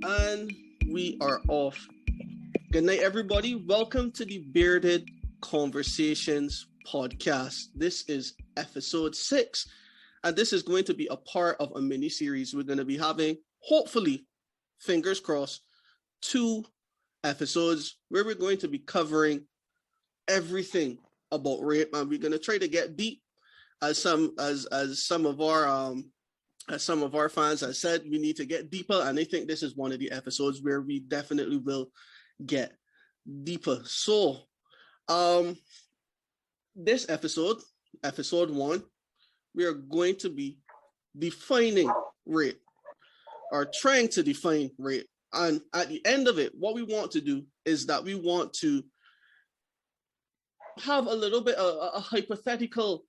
And we are off. Good night, everybody. Welcome to the Bearded Conversations podcast. This is episode 6, and this is going to be a part of a mini series. We're going to be having, hopefully, fingers crossed, 2 episodes where we're going to be covering everything about rape, and we're going to try to get deep, as some of our fans have said. We need to get deeper, and I think this is one of the episodes where we definitely will get deeper. So, this episode 1, we are going to be defining rape, or trying to define rape. And at the end of it, what we want to do is that we want to have a little bit of a hypothetical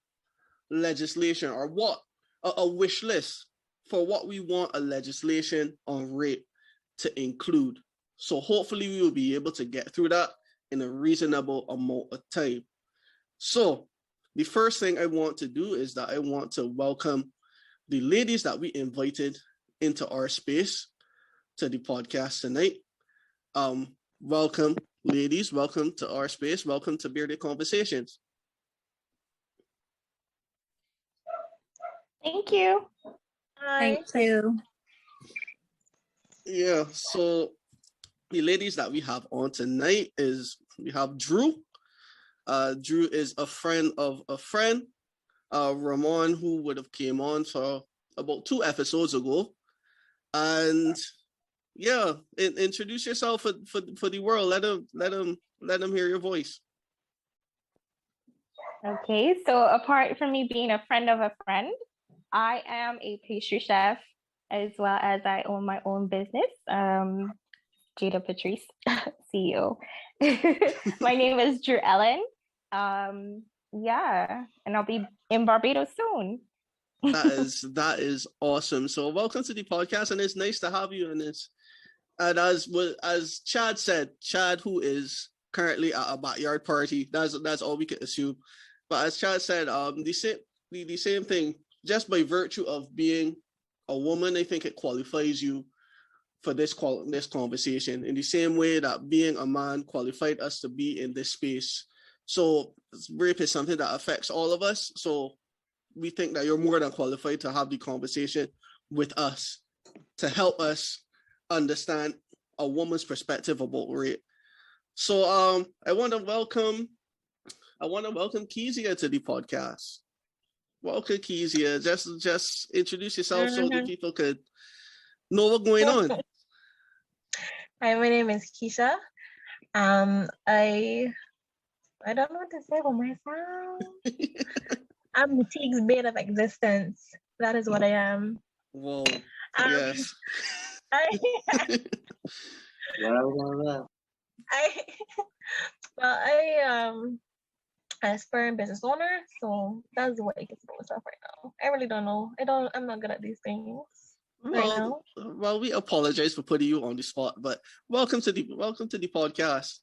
legislation, or a wish list for what we want a legislation on rape to include. So hopefully we will be able to get through that in a reasonable amount of time. So the first thing I want to do is that I want to welcome the ladies that we invited into our space to the podcast tonight. Welcome, ladies. Welcome to our space. Welcome to Bearded Conversations. Thank you. Hi. Thank you. Yeah, so the ladies that we have on tonight we have Drew. Drew is a friend of a friend, Ramon, who would have came on for about 2 episodes ago. And yeah, introduce yourself for the world. Let them hear your voice. Okay, so apart from me being a friend of a friend, I am a pastry chef, as well as I own my own business, Jada Patrice, CEO. My name is Drew Ellen. Yeah, and I'll be in Barbados soon. That is awesome. So welcome to the podcast, and it's nice to have you in this. And as Chad said, Chad, who is currently at a backyard party, that's all we can assume. But as Chad said, the same thing. Just by virtue of being a woman, I think it qualifies you for this conversation in the same way that being a man qualified us to be in this space. So rape is something that affects all of us. So we think that you're more than qualified to have the conversation with us to help us understand a woman's perspective about rape. So I want to welcome Kezia to the podcast. Welcome, Kezia. Just introduce yourself so the people could know what's going on. Hi, my name is Keisha. I don't know what to say about myself. I'm the Teague's bait of existence. That is what I am. Whoa. Yes. I aspire business owner, so that's what I get about myself right now. I really don't know. I'm not good at these things right now. Well, we apologize for putting you on the spot, but welcome to the podcast.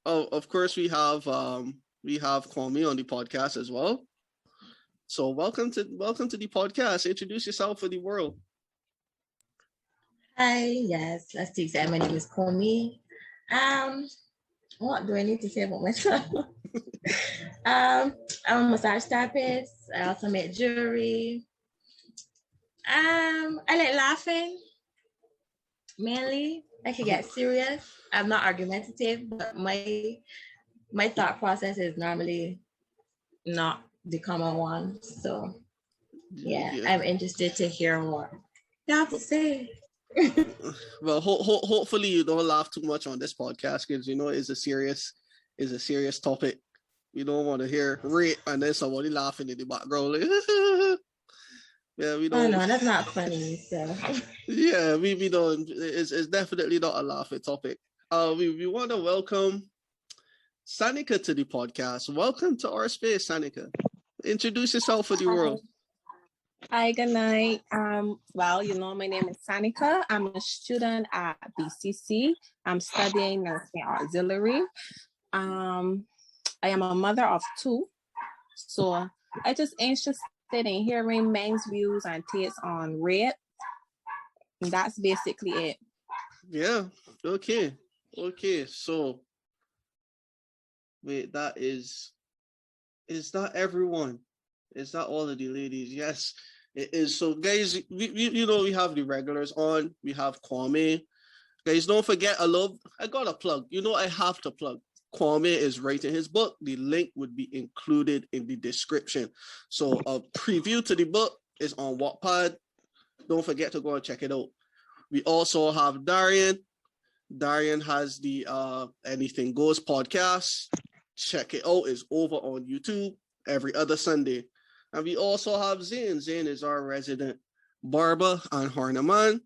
Oh, of course we have Kwame on the podcast as well. So welcome to the podcast. Introduce yourself for the world. Hi, yes, let's take that. My name is Kwame. What do I need to say about myself? I'm a massage therapist. I also make jewelry. I like laughing, mainly. I can get serious. I'm not argumentative, but my thought process is normally not the common one. So yeah, Yeah. I'm interested to hear what you have to say. Well, hopefully you don't laugh too much on this podcast because it's a serious topic. You don't want to hear rape and then somebody laughing in the background. Like, yeah, we Oh don't. no, that's not funny. So Yeah, we don't. It's definitely not a laughing topic. We want to welcome Sanika to the podcast. Welcome to our space, Sanika. Introduce yourself for the world. Hi, good night. Well, my name is Sanika. I'm a student at BCC. I'm studying nursing auxiliary. I am a mother of 2. So I just interested in hearing men's views and takes on rape. And that's basically it. Yeah. Okay. So wait, is that everyone? Is that all of the ladies? Yes, it is. So guys, we have the regulars on. We have Kwame. Guys, don't forget, I got a plug. I have to plug. Kwame is writing his book. The link would be included in the description. So a preview to the book is on Wattpad. Don't forget to go and check it out. We also have Darian. Darian has the Anything Goes podcast. Check it out. It's over on YouTube every other Sunday. And we also have Zane. Zane is our resident barber and ornament.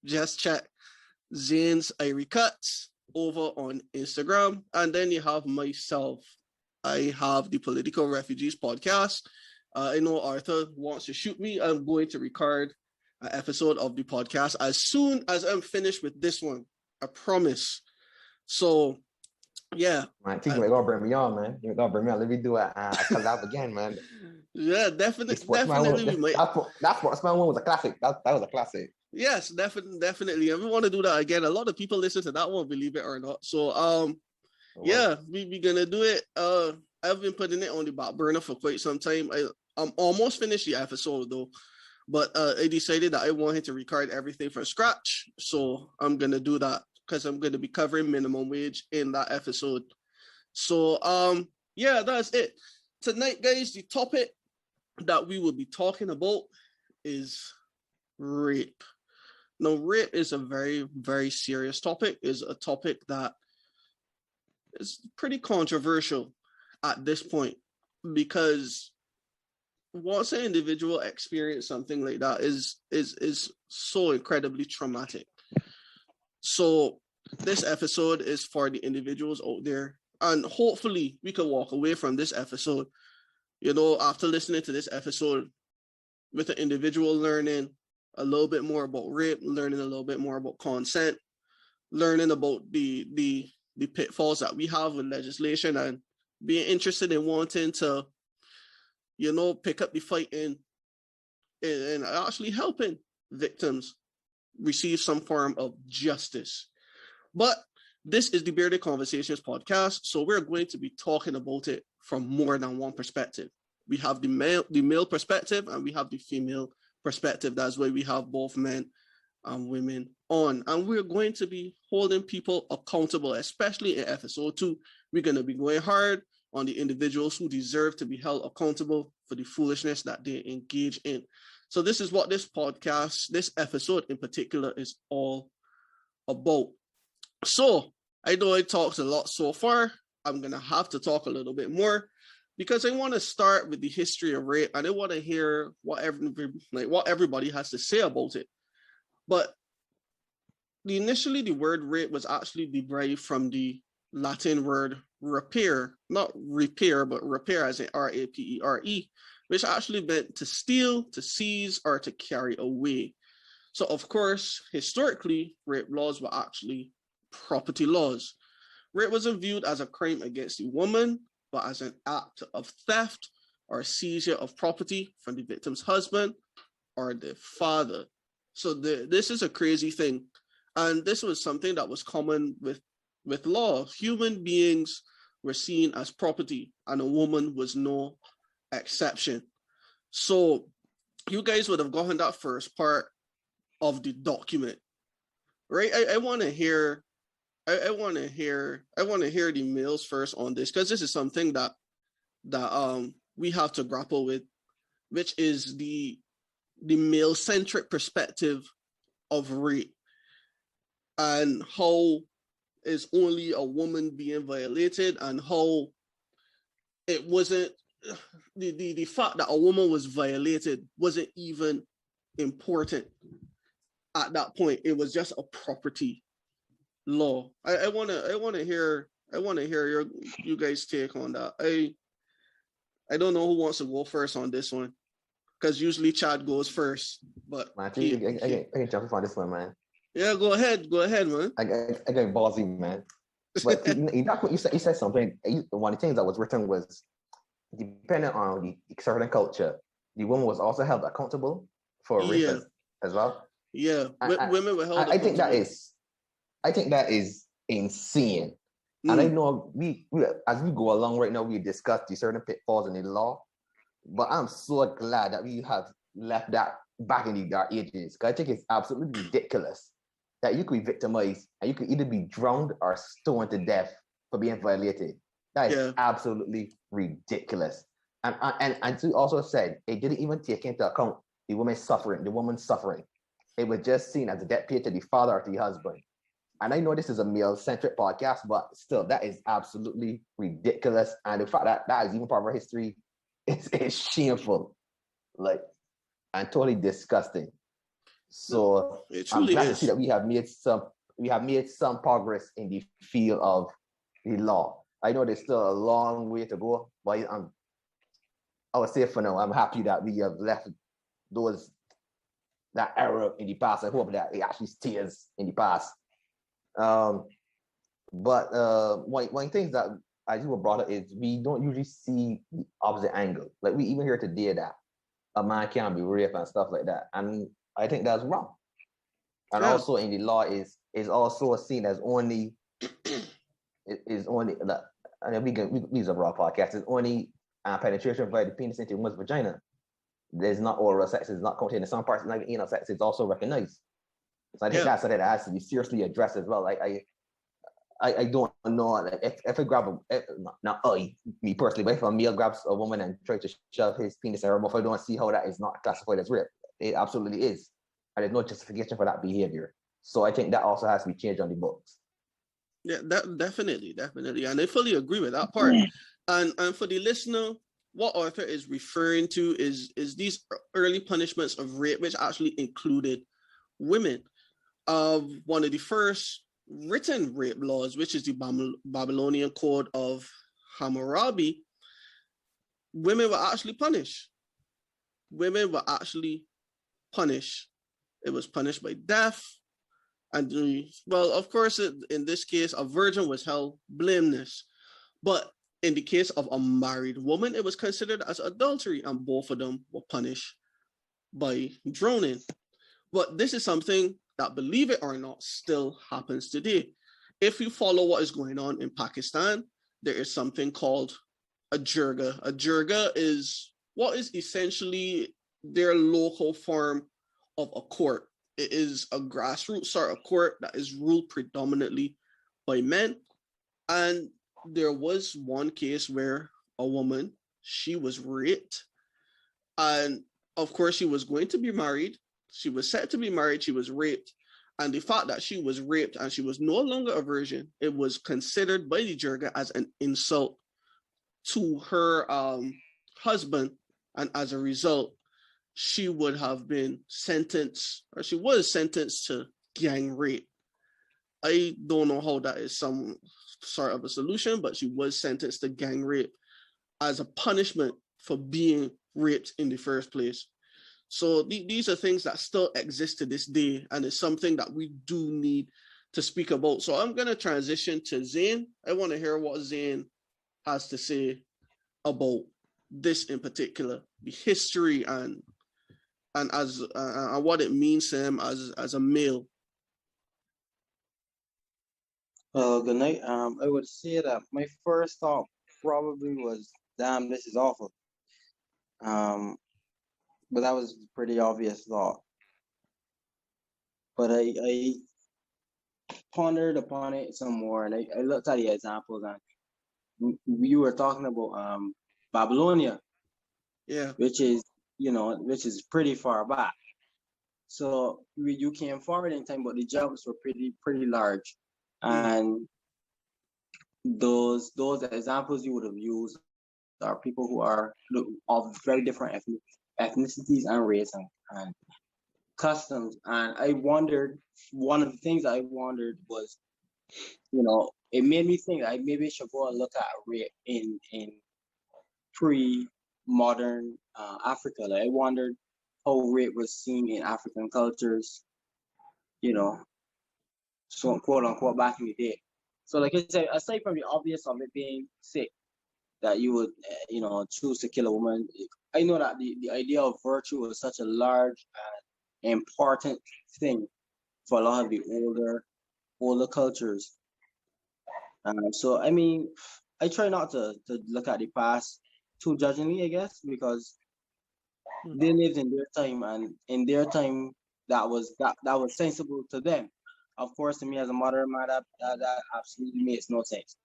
Just check Zane's Irie Cuts over on Instagram. And then you have myself. I have the Political Refugees podcast. I know Arthur wants to shoot me. I'm going to record an episode of the podcast as soon as I'm finished with this one. I promise. So, yeah. Man, teach me, gonna bring me on, man. You're gonna bring me on. Let me do a collab again, man. Yeah, definitely. That Sportsman one was a classic. That was a classic. Yes, definitely. And we want to do that again. A lot of people listen to that one, believe it or not. So, yeah, we gonna do it. I've been putting it on the back burner for quite some time. I'm almost finished the episode though, but I decided that I wanted to record everything from scratch. So I'm gonna do that because I'm gonna be covering minimum wage in that episode. So yeah, that's it. Tonight, guys, the topic that we will be talking about is rape. Now, rape is a very, very serious topic. It's a topic that is pretty controversial at this point because once an individual experiences something like that is so incredibly traumatic. So this episode is for the individuals out there, and hopefully we can walk away from this episode, after listening to this episode with an individual learning a little bit more about rape, learning a little bit more about consent, learning about the pitfalls that we have with legislation, and being interested in wanting to, pick up the fight and actually helping victims receive some form of justice. But this is the Bearded Conversations podcast, so we're going to be talking about it from more than one perspective. We have the male perspective and we have the female perspective. That's why we have both men and women on. And we're going to be holding people accountable, especially in episode 2. We're going to be going hard on the individuals who deserve to be held accountable for the foolishness that they engage in. So this is what this podcast, this episode in particular, is all about. So I know I talked a lot so far. I'm going to have to talk a little bit more because I want to start with the history of rape and I want to hear what everybody has to say about it. But initially, the word rape was actually derived from the Latin word rapere, not repair, but repair as in R-A-P-E-R-E, which actually meant to steal, to seize, or to carry away. So, of course, historically, rape laws were actually property laws. Rape wasn't viewed as a crime against the woman, but as an act of theft or seizure of property from the victim's husband or the father. So this is a crazy thing. And this was something that was common with law. Human beings were seen as property, and a woman was no exception. So you guys would have gotten that first part of the document, right? I want to hear the males first on this, because this is something that we have to grapple with, which is the male-centric perspective of rape and how it's only a woman being violated, and how it wasn't the fact that a woman was violated wasn't even important at that point. It was just a property law. I wanna hear you guys take on that. I don't know who wants to go first on this one, because usually Chad goes first. But Man, I can jump on this one, man. yeah, go ahead, man. I got ballsy, man. But you said something. One of the things that was written was, depending on the certain culture, the woman was also held accountable for rape as well. Yeah, women were held accountable. I think that is insane. And I know we as we go along right now, we discuss the certain pitfalls in the law, but I'm so glad that we have left that back in the dark ages, because I think it's absolutely ridiculous that you could be victimized and you could either be drowned or stoned to death for being violated. That is absolutely ridiculous. And to also said, it didn't even take into account the woman's suffering. It was just seen as a debt paid to the father or to the husband. And I know this is a male-centric podcast, but still, that is absolutely ridiculous. And the fact that that is even part of our history is shameful, and totally disgusting. So I'm glad to see that we have made some progress in the field of the law. I know there's still a long way to go, but I would say for now, I'm happy that we have left that era in the past. I hope that it actually stays in the past. But one thing that as you were brought up is we don't usually see the opposite angle. Like, we even hear today that a man can't be raped and stuff like that, and I think that's wrong. And also in the law is also seen as only and we use a raw podcast. It's only penetration via the penis into a woman's vagina. There's not oral sex. It's not contained in some parts. Like anal sex, it's also recognized. So I think that's something that has to be seriously addressed as well. Like I don't know, like if I grab me personally, but if a male grabs a woman and tries to shove his penis in her mouth, I don't see how that is not classified as rape. It absolutely is, and there's no justification for that behavior. So I think that also has to be changed on the books. Yeah, that definitely, and I fully agree with that part. And for the listener, what Arthur is referring to is these early punishments of rape, which actually included women. One of the first written rape laws, which is the Babylonian Code of Hammurabi, women were actually punished. It was punished by death. And of course, in this case, a virgin was held blameless. But in the case of a married woman, it was considered as adultery, and both of them were punished by drowning. But this is something that, believe it or not, still happens today. If you follow what is going on in Pakistan, there is something called a jirga. A jirga is what is essentially their local form of a court. It is a grassroots sort of court that is ruled predominantly by men. And there was one case where a woman, she was raped. And of course, she was going to be married. She was set to be married. She was raped. And the fact that she was raped and she was no longer a virgin, it was considered by the jirga as an insult to her husband. And as a result, she would have been sentenced, or she was sentenced to gang rape. I don't know how that is some sort of a solution, but she was sentenced to gang rape as a punishment for being raped in the first place. So these are things that still exist to this day, and it's something that we do need to speak about. So I'm going to transition to Zane. I want to hear what Zane has to say about this in particular, the history and what it means to him as a male. Good night. I would say that my first thought probably was, "Damn, this is awful." But that was a pretty obvious thought. But I pondered upon it some more, and I looked at the examples, and you were talking about Babylonia, Yeah. which is which is pretty far back. So you came forward in time, but the jumps were pretty large, and those examples you would have used are people who are of very different ethnicities and race and customs. And I wondered, one of the things I wondered was, it made me think I maybe should go and look at rape in pre-modern Africa. Like I wondered how rape was seen in African cultures, you know, so quote unquote back in the day. So like I said, aside from the obvious of it being sick, that you would, choose to kill a woman, I know that the idea of virtue is such a large and important thing for a lot of the older cultures. So I mean, I try not to look at the past too judgingly, I guess, because they lived in their time, and in their time that was sensible to them. Of course, to me as a modern man, that absolutely makes no sense.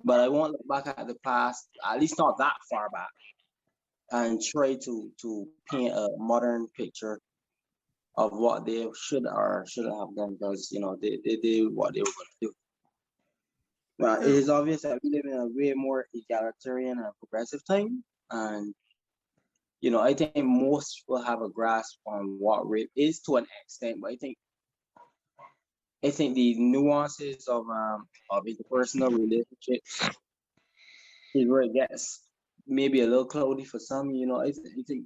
But I won't look back at the past, at least not that far back, and try to paint a modern picture of what they should or shouldn't have done, because they did what they were going to do. But it is obvious that we live in a way more egalitarian and progressive time, and I think most will have a grasp on what rape is to an extent, but I think the nuances of interpersonal relationships is where it gets maybe a little cloudy for some. I think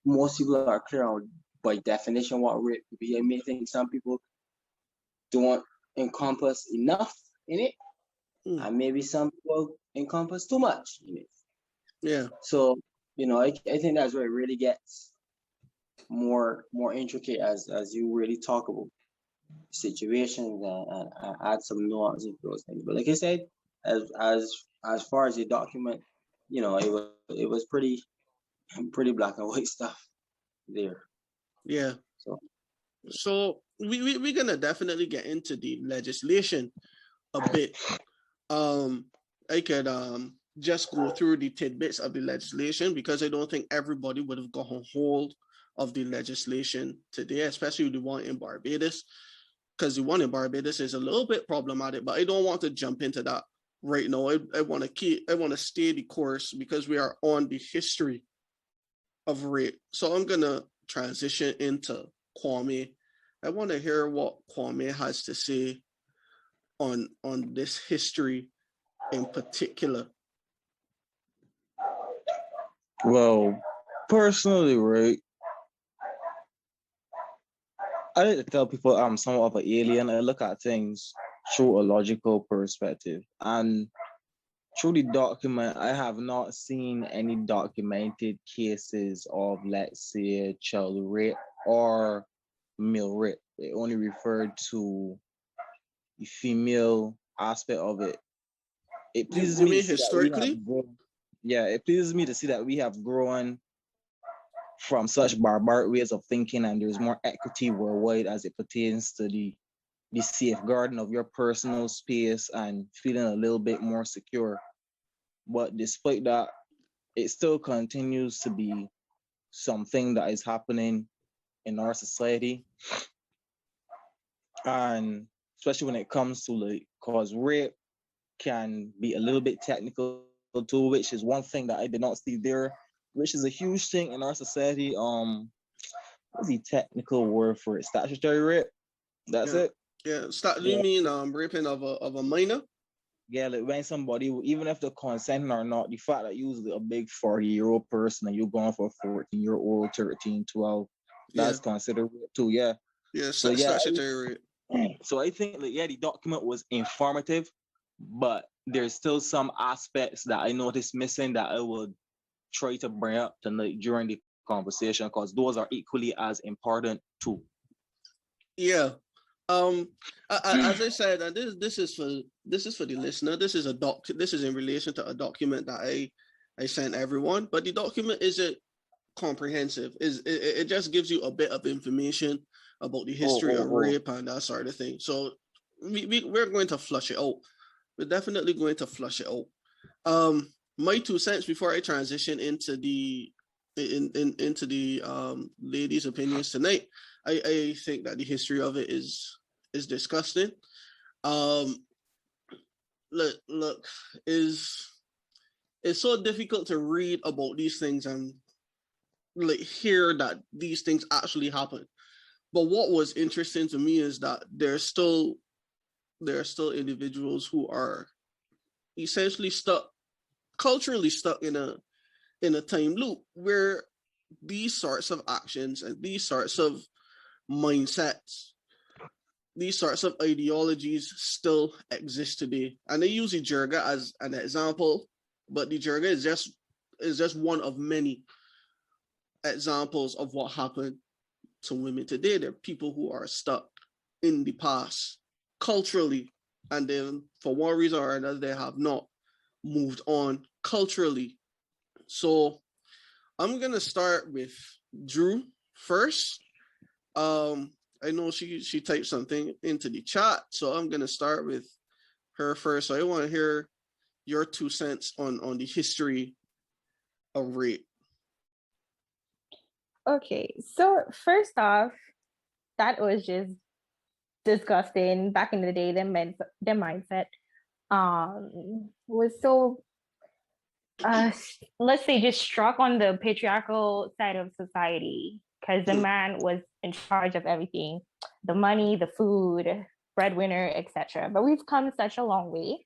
most people are clear on by definition what rape could be. I may think some people don't encompass enough in it, and maybe some people encompass too much in it. Yeah. So I think that's where it really gets more intricate as you really talk about situations and add some nuance into those things. But like I said, as far as the document, it was pretty black and white stuff there. Yeah. So we're gonna definitely get into the legislation a bit. I could just go through the tidbits of the legislation, because I don't think everybody would have gotten hold of the legislation today, especially the one in Barbados, because the one in Barbados is a little bit problematic, but I don't want to jump into that right now. I want to stay the course, because we are on the history of rape. So I'm gonna transition into Kwame. I want to hear what Kwame has to say on this history in particular. Well, personally, right, I like to tell people I'm somewhat of an alien. I look at things through a logical perspective. And through the document, I have not seen any documented cases of, let's say, child rape or male rape. It only referred to the female aspect of it. It pleases me to see historically? it pleases me to see that we have grown from such barbaric ways of thinking, and there's more equity worldwide as it pertains to the safeguarding of your personal space and feeling a little bit more secure. But despite that, it still continues to be something that is happening in our society. And especially when it comes to cause rape can be a little bit technical too, which is one thing that I did not see there, which is a huge thing in our society. What's the technical word for it? Statutory rape. That's it. Yeah. You mean raping of a minor? Yeah, like when somebody, even if they're consenting or not, the fact that you're a big 40-year-old person and you're going for a 14-year-old, 13, 12, that's considered rape too. Yeah. Yeah. So statutory rape. So I think the document was informative, but there's still some aspects that I noticed missing that I would try to bring up tonight during the conversation, because those are equally as important too. Yeah. As I said, and this is for the listener. This is in relation to a document that I sent everyone, but the document isn't comprehensive. It just gives you a bit of information about the history of rape and that sort of thing. So we're going to flush it out. We're definitely going to flush it out. My 2 cents before I transition into the into the ladies' opinions tonight. I think that the history of it is disgusting. Look, it's so difficult to read about these things and like hear that these things actually happen. But what was interesting to me is that there are still individuals who are essentially culturally stuck in a time loop where these sorts of actions and these sorts of mindsets, these sorts of ideologies still exist today. And they use the jirga as an example, but the jirga is just one of many examples of what happened to women today. There are people who are stuck in the past culturally, and then for one reason or another, they have not moved on culturally. So I'm gonna start with Drew first. I know she typed something into the chat, so I'm gonna start with her first. So I want to hear your 2 cents on the history of rape. Okay, so first off, that was just disgusting. Back in the day, the mindset was so let's say just struck on the patriarchal side of society, because the man was in charge of everything, the money, the food, breadwinner, etc. But we've come such a long way,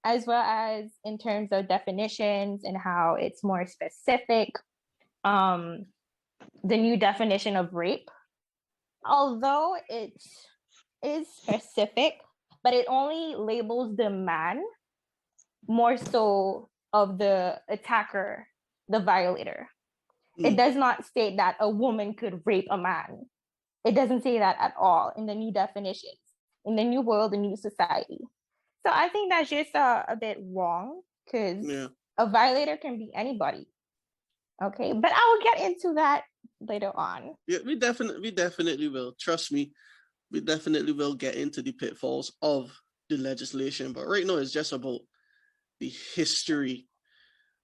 as well as in terms of definitions and how it's more specific. The new definition of rape, although it is specific, but it only labels the man more so of the attacker, the violator. It does not state that a woman could rape a man. It doesn't say that at all in the new definitions, in the new world, the new society. So I think that's just a bit wrong, because a violator can be anybody. Okay, but I will get into that later on. Yeah, we definitely will. Trust me, we definitely will get into the pitfalls of the legislation. But right now, it's just about the history,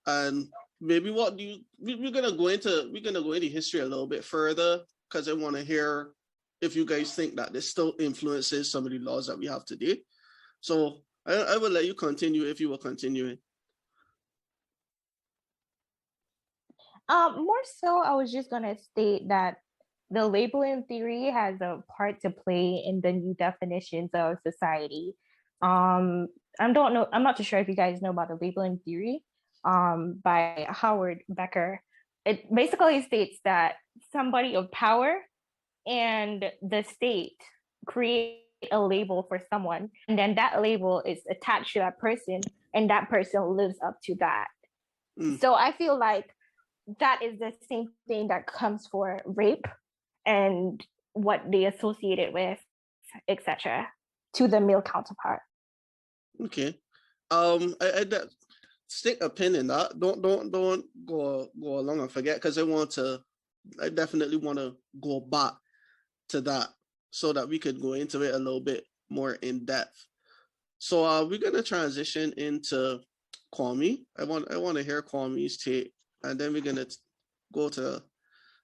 and maybe we're gonna go into history a little bit further, because I want to hear if you guys think that this still influences some of the laws that we have today. So I will let you continue if you were continuing. More so, I was just gonna state that the labeling theory has a part to play in the new definitions of society. I'm not too sure if you guys know about the labeling theory by Howard Becker. It basically states that somebody of power and the state create a label for someone, and then that label is attached to that person, and that person lives up to that. So I feel like that is the same thing that comes for rape and what they associate it with, etc., to the male counterpart. Okay. I stick a pin in that. Don't go along and forget, because I definitely want to go back to that so that we could go into it a little bit more in depth. So we're gonna transition into Kwame. I want to hear Kwame's take, and then we're gonna go to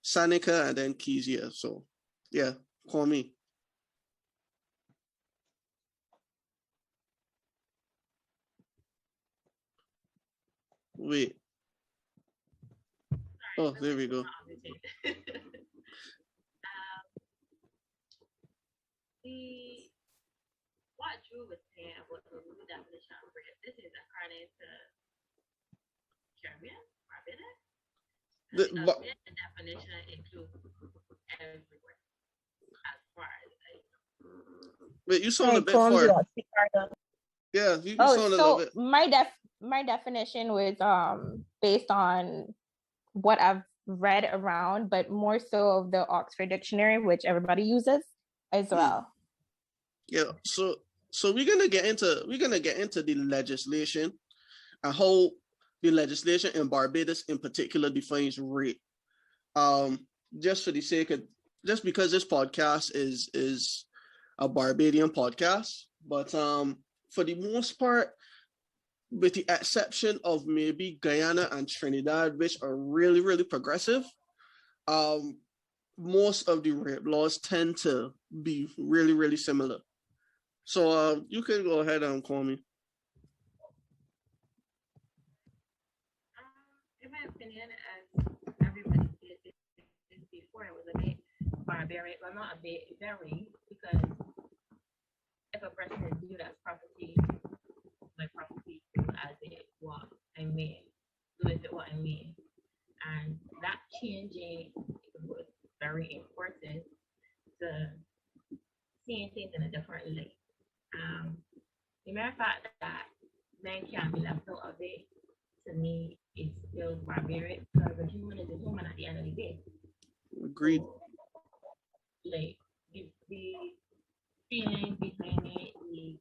Sanika and then Kezia. So yeah, Kwame. Wait. Oh, there we go. What Drew was saying about the new definition of rape, this is according to Caribbean, the definition includes everywhere as far as I know. Wait, you sound a bit far. Yeah, you sound a little bit. My definition was based on what I've read around, but more so of the Oxford Dictionary, which everybody uses as well. Yeah, so we're gonna get into the legislation and how the legislation in Barbados in particular defines rape. Just for the sake of, just because this podcast is a Barbadian podcast, but for the most part, with the exception of maybe Guyana and Trinidad, which are really, really progressive, most of the rape laws tend to be really, really similar. So you can go ahead and call me. In my opinion, as everybody said this before, it was a bit barbaric, but not a bit, very, because if a person is viewed as property, like property as it what I mean, do with it what I mean. And that changing was very important to seeing things in a different light. The mere fact that men can't be left out of it, to me, it feels barbaric because a human is a human at the end of the day. Agreed. So, like the feeling behind it, the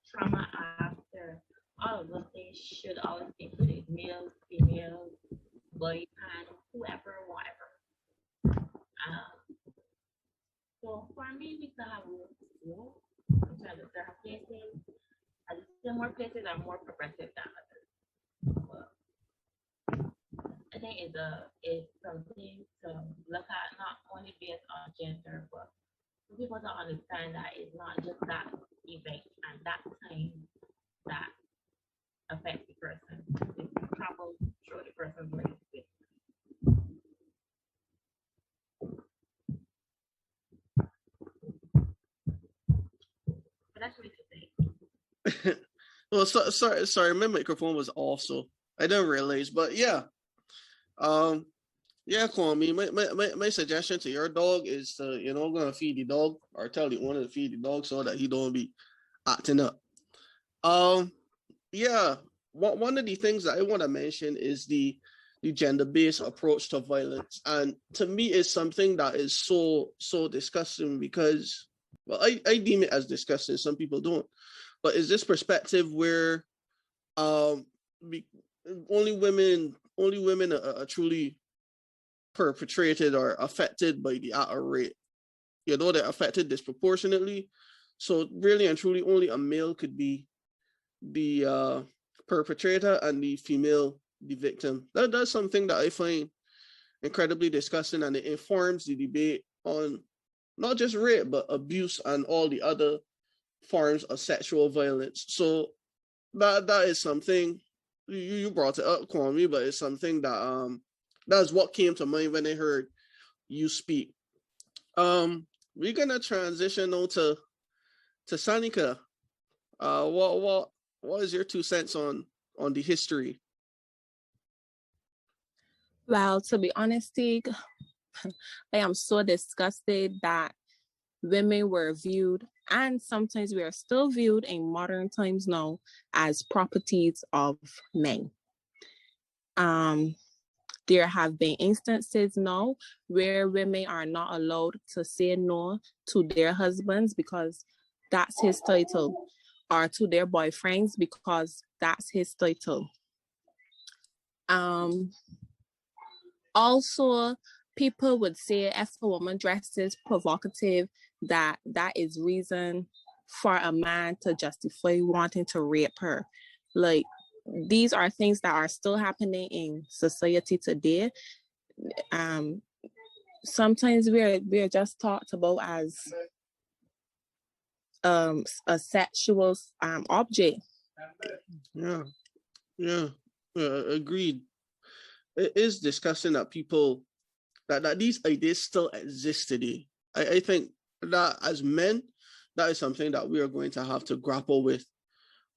trauma after, all of those things should always be included. Male, female, boy, pan, whoever, whatever. So for me, we still have work to do in terms of certain places. And still more places are more progressive than others. But I think it's something to look at, not only based on gender, but for people to understand that it's not just that event and that time that affects the person. It travels through the person's life. But that's what you think. Well, sorry, my microphone was off, so I didn't realize. But yeah, yeah, Kwame, my suggestion to your dog is to, gonna feed the dog or tell the owner to feed the dog so that he don't be acting up. Yeah, one of the things that I want to mention is the gender-based approach to violence, and to me, it's something that is so disgusting because, well, I deem it as disgusting. Some people don't, but is this perspective where only women are truly perpetrated or affected by the act of rape. They're affected disproportionately. So really and truly, only a male could be the perpetrator and the female the victim. That's something that I find incredibly disgusting, and it informs the debate on not just rape but abuse and all the other forms of sexual violence. So that is something you brought it up, Kwame, but it's something that that's what came to mind when I heard you speak. We're gonna transition now to Sanika. What is your 2 cents on the history? Well, to be honest, I am so disgusted that women were viewed, and sometimes we are still viewed in modern times now, as properties of men. There have been instances now where women are not allowed to say no to their husbands because that's his title, or to their boyfriends because that's his title. Also, people would say if a woman dresses provocative, that is reason for a man to justify wanting to rape her. Like, these are things that are still happening in society today. Sometimes we're just talked about as a sexual object. Yeah, agreed. It is discussing that people that these ideas still exist today. I think that as men, that is something that we are going to have to grapple with.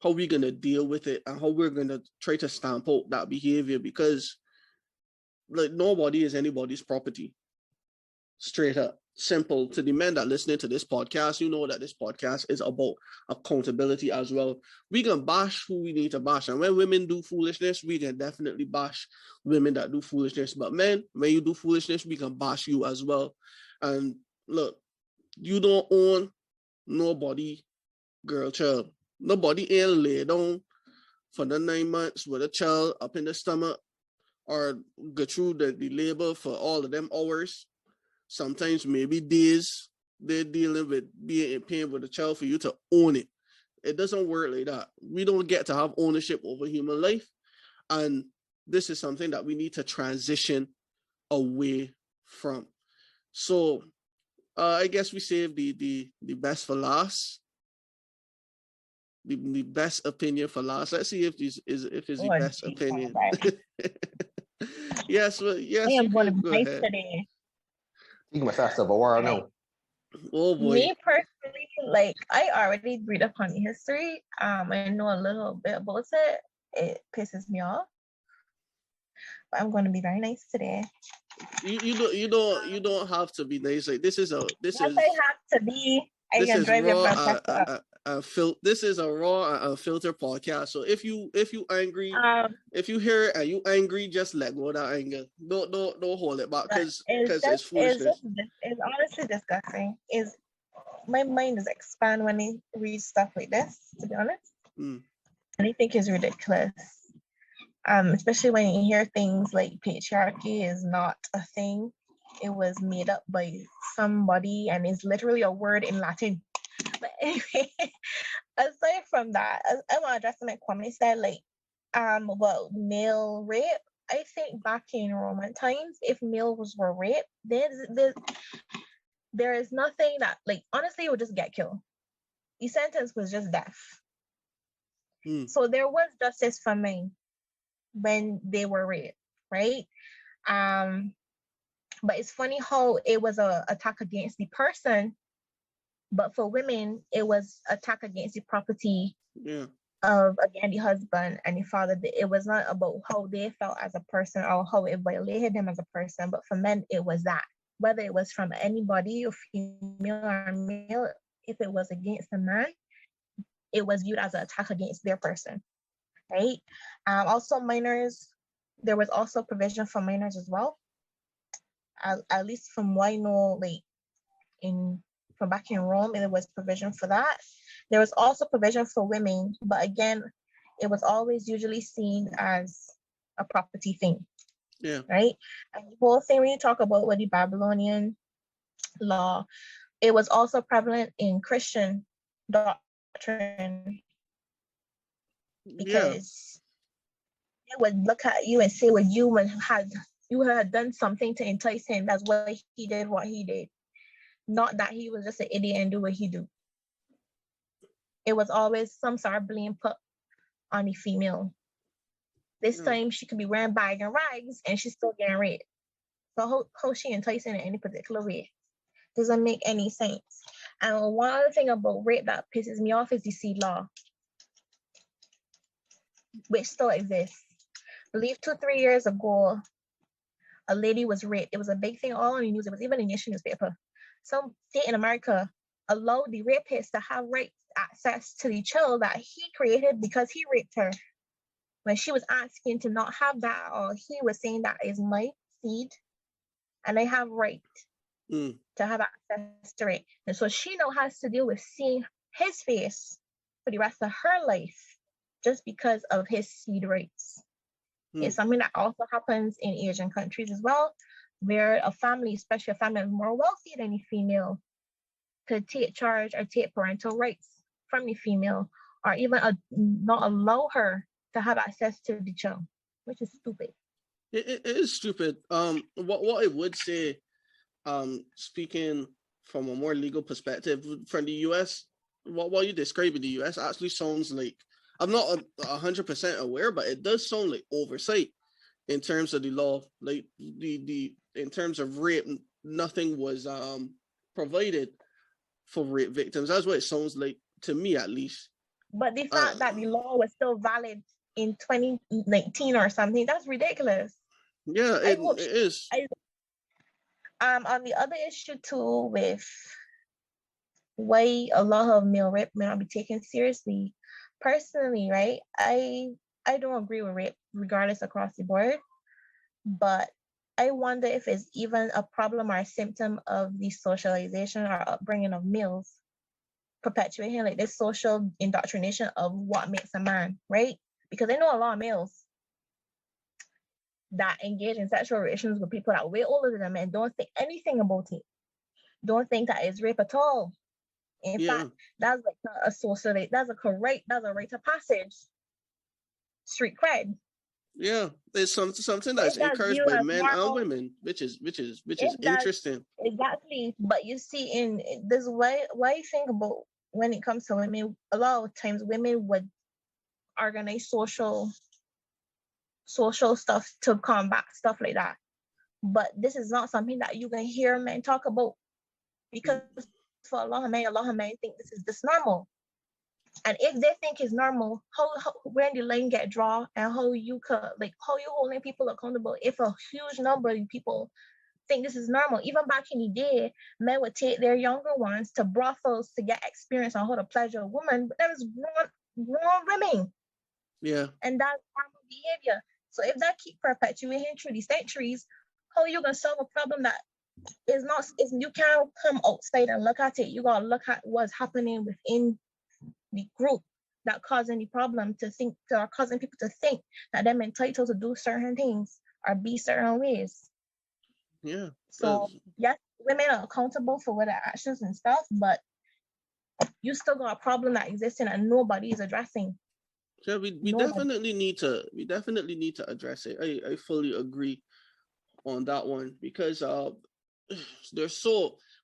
How we're going to deal with it and how we're going to try to stamp out that behavior, because like nobody is anybody's property. Straight up. Simple. To the men that listening to this podcast, you know that this podcast is about accountability as well. We can bash who we need to bash. And when women do foolishness, we can definitely bash women that do foolishness. But men, when you do foolishness, we can bash you as well. And look, you don't own nobody, girl, child. Nobody ain't lay down for the 9 months with a child up in the stomach or go through the labor for all of them hours. Sometimes maybe days they're dealing with being in pain with a child for you to own it. It doesn't work like that. We don't get to have ownership over human life. And this is something that we need to transition away from. So I guess we save the best for last. The best opinion for last. Let's see if this is the best opinion. Yes, well, yes, I you am going to can be go nice ahead. today. You must ask Civil War now. Oh boy. Me personally, like I already read up on the history. I know a little bit about it. It pisses me off. But I'm going to be very nice today. You don't have to be nice. Like this is I have to be. I this can is drive your raw. podcast up. This is a raw filter podcast. So if you angry, if you hear it and you angry, just let go of that anger. Don't hold it back because it's foolishness. It's honestly disgusting. My mind is expand when I read stuff like this, to be honest. And I think it's ridiculous. Especially when you hear things like patriarchy is not a thing. It was made up by somebody and is literally a word in Latin. But anyway, aside from that, I want to address something Kwame said, like, about male rape. I think back in Roman times, if males were raped, there is nothing that, like, honestly, it would just get killed. The sentence was just death. So there was justice for men when they were raped, right? But it's funny how it was a attack against the person, but for women, it was attack against the property of, again, the husband and the father. It was not about how they felt as a person or how it violated them as a person, but for men, it was that. Whether it was from anybody, or female or male, if it was against a man, it was viewed as an attack against their person, right? Also, minors, there was also provision for minors as well. At least from what I know, like from back in Rome, there was provision for that. There was also provision for women, but again, it was always usually seen as a property thing. Yeah. Right? And the whole thing when you talk about what the Babylonian law, it was also prevalent in Christian doctrine, because they would look at you and say, well, you had done something to entice him. That's why he did what he did. Not that he was just an idiot and do what he do. It was always some sort of blame put on the female. This time she could be wearing bag and rags and she's still getting raped. So how she enticing in any particular way? Doesn't make any sense. And one other thing about rape that pisses me off is the seed law, which still exists. I believe 2-3 years ago, a lady was raped. It was a big thing all on the news. It was even in the newspaper. Some state in America allowed the rapist to have access to the child that he created because he raped her. When she was asking to not have that, or he was saying that is my seed and I have right to have access to it. And so she now has to deal with seeing his face for the rest of her life just because of his seed rights. It's something that also happens in Asian countries as well, where a family, especially a family that's more wealthy than the female, could take charge or take parental rights from the female, or even not allow her to have access to the child, which is stupid. It is stupid. What I would say, speaking from a more legal perspective, from the US, what you describe in the US actually sounds like, I'm not 100% aware, but it does sound like oversight in terms of the law. Like the in terms of rape, nothing was provided for rape victims. That's what it sounds like to me, at least. But the fact that the law was still valid in 2019 or something, that's ridiculous. Yeah, it is. On the other issue too, with why a lot of male rape may not be taken seriously, personally, right? I don't agree with rape regardless across the board, but I wonder if it's even a problem or a symptom of the socialization or upbringing of males, perpetuating like this social indoctrination of what makes a man, right? Because I know a lot of males that engage in sexual relations with people that are way older than them and don't think anything about it. Don't think that it's rape at all. In fact, that's like a source of it. That's a rite of passage. Street cred. Yeah, it's something that's encouraged by men and women, which is interesting. Exactly. But you see, in this way, why you think about when it comes to women, a lot of times women would organize social stuff to combat stuff like that. But this is not something that you can hear men talk about, because for a lot of men think this is just normal. And if they think it's normal, how when the line get drawn, and how you holding people accountable if a huge number of people think this is normal. Even back in the day, men would take their younger ones to brothels to get experience on how to pleasure a woman, but that was grown women. Yeah. And that's normal behavior. So if that keep perpetuating through the centuries, how are you gonna solve a problem that is not? Is you can't come outside and look at it. You gotta look at what's happening within the group that causing the problem, causing people to think that they're entitled to do certain things or be certain ways. Yeah. So yes, women are accountable for their actions and stuff, but you still got a problem that exists and nobody is addressing. Yeah, we definitely need to address it. I fully agree on that one, because there's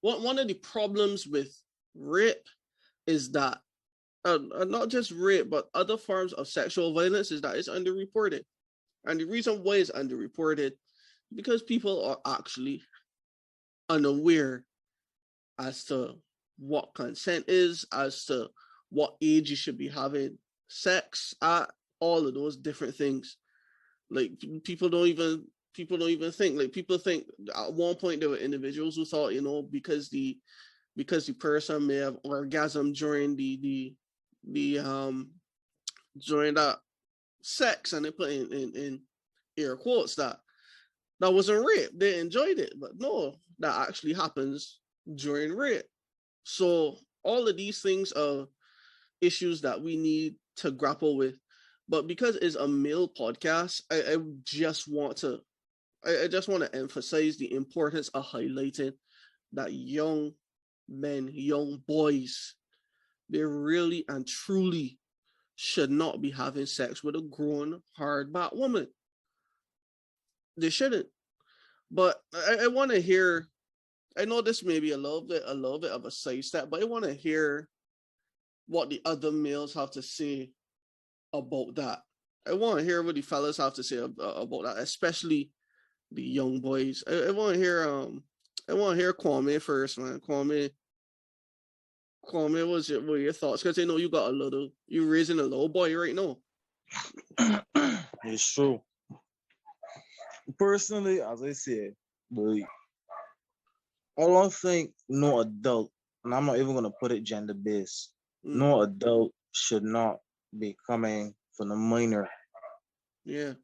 one of the problems with rape is that not just rape but other forms of sexual violence is that it's underreported. And the reason why it's underreported because people are actually unaware as to what consent is, as to what age you should be having sex at, all of those different things. Like people don't even think. Like people think at one point there were individuals who thought, because the person may have orgasm during during that sex, and they put in air quotes that wasn't rape. They enjoyed it, but no, that actually happens during rape. So all of these things are issues that we need to grapple with. But because it's a male podcast, I just want to emphasize the importance of highlighting that young men, young boys, they really and truly should not be having sex with a grown, hardback woman. They shouldn't. But I want to hear. I know this may be a little bit of a sidestep, but I want to hear what the other males have to say about that. I want to hear what the fellas have to say about that, especially the young boys. I want to hear Kwame first, man. Kwame, what are your thoughts? Because I know you're raising a little boy right now. It's true. Personally, as I said, I don't think no adult, and I'm not even gonna put it gender based. No adult should not be coming from a minor. Yeah.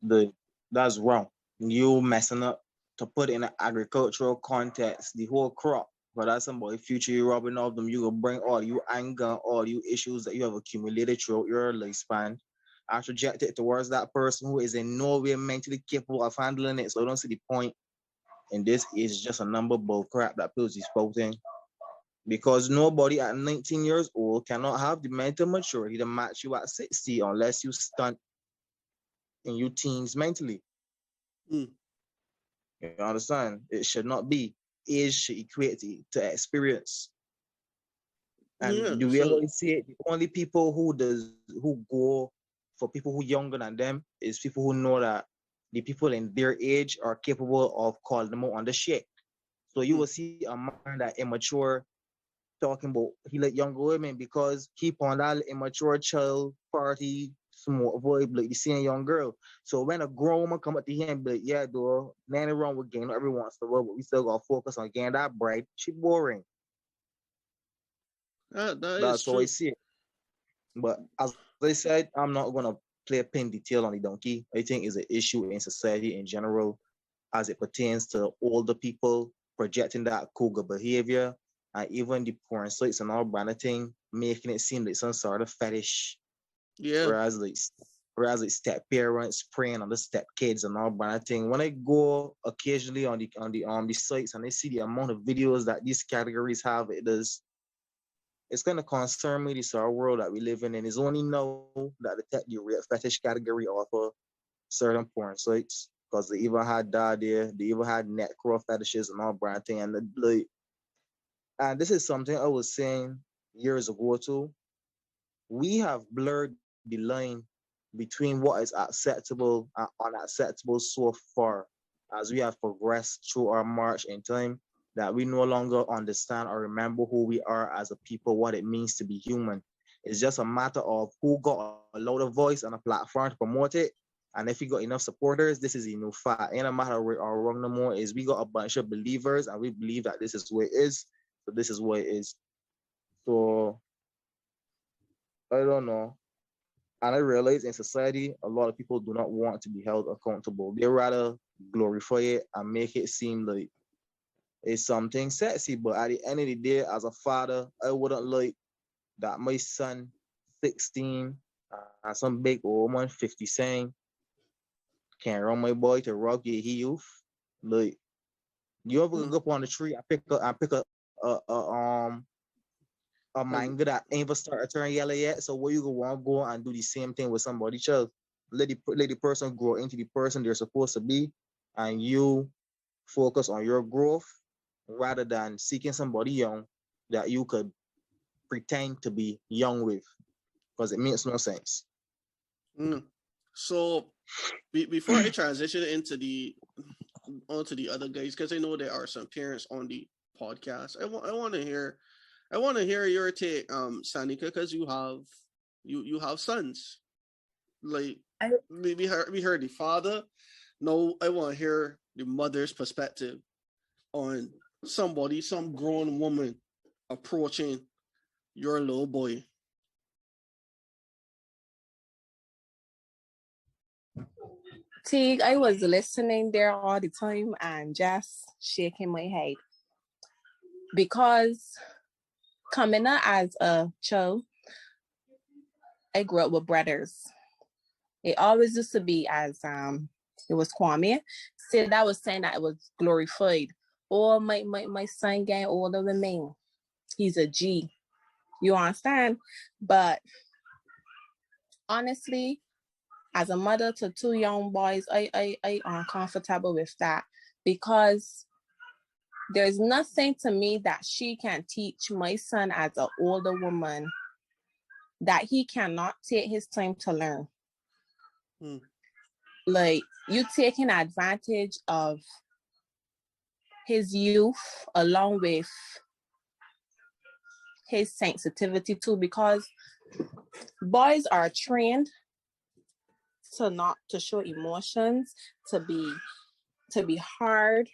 That's wrong. You messing up, to put it in an agricultural context, the whole crop. But that's somebody future you robbing off them, you will bring all you anger, all you issues that you have accumulated throughout your lifespan, and project it towards that person who is in no way mentally capable of handling it. So I don't see the point. And this is just a number of bull crap that Pills is spouting. Because nobody at 19 years old cannot have the mental maturity to match you at 60 unless you stunt in your teens mentally. You understand? It should not be. Age should equate to experience. And the way I see it, the only people who go for people who younger than them is people who know that the people in their age are capable of calling them out on the shit. So you will see a man that immature talking about he like younger women because he on that immature child party small vibe like the same young girl. So when a grown woman come up to him and be like, yeah, though, nothing wrong with getting every once in a while, but we still gotta focus on getting that bride. She boring. That's how I see it. But as I said, I'm not gonna play a pin detail on the donkey. I think it's an issue in society in general as it pertains to older people projecting that cougar behavior, and even the porn sites and all brand of thing, making it seem like some sort of fetish. Yeah. Whereas like step parents preying on the step kids and all brand of thing. When I go occasionally on the sites and I see the amount of videos that these categories have, it's gonna concern me this our world that we live in, and it's only now that they take the rape fetish category off of certain porn sites because they even had that there, they even had neck crawl fetishes and all brand thing, and like, and this is something I was saying years ago too. We have blurred the line between what is acceptable and unacceptable so far as we have progressed through our march in time that we no longer understand or remember who we are as a people, what it means to be human. It's just a matter of who got a louder voice and a platform to promote it. And if you got enough supporters, this is a new fact. Ain't a matter of right or wrong no more. Is we got a bunch of believers and we believe that this is what it is. So this is what it is. So I don't know. And I realize in society, a lot of people do not want to be held accountable. They rather glorify it and make it seem like it's something sexy. But at the end of the day, as a father, I wouldn't like that my son, 16, and some big old woman, 50, saying, can't run my boy to rock your youth. Like, you ever go up on the tree, I pick a manga that ain't even started turning yellow yet. So what you gonna want to go and do the same thing with somebody else? Let the person grow into the person they're supposed to be, and you focus on your growth rather than seeking somebody young that you could pretend to be young with, because it makes no sense. So before I transition onto the other guys, because I know there are some parents on the podcast, I want to hear your take, Sanika, because you have sons. Like we heard the father. No, I want to hear the mother's perspective on some grown woman approaching your little boy. Teague, I was listening there all the time and just shaking my head. Because coming up as a child, I grew up with brothers. It always used to be as it was Kwame said, that was saying that it was glorified. Oh, my son getting older than me. He's a G. You understand? But honestly, as a mother to two young boys, I uncomfortable with that, because there's nothing to me that she can teach my son as an older woman that he cannot take his time to learn. Like, you taking advantage of his youth along with his sensitivity too, because boys are trained to not to show emotions, to be hard,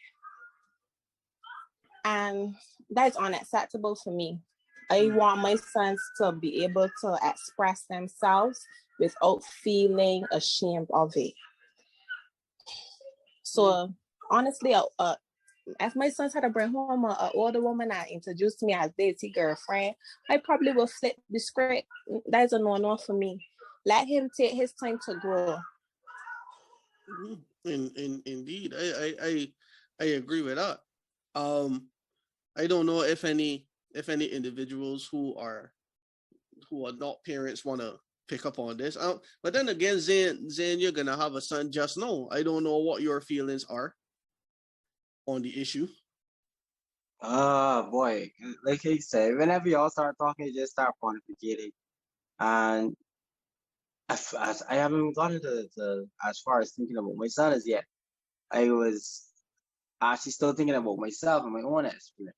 and that's unacceptable for me. I want my sons to be able to express themselves without feeling ashamed of it. So honestly, if my sons had to bring home an older woman and introduce me as their girlfriend, I probably will flip the script. That's a no-no for me. Let him take his time to grow. Indeed, I agree with that. I don't know if any individuals who are not parents want to pick up on this. But then again, Zane, you're gonna have a son just now. I don't know what your feelings are on the issue. Boy, like I said, whenever y'all start talking, you just start pontificating, and I haven't gotten to as far as thinking about my son as yet. I was actually still thinking about myself and my own experience.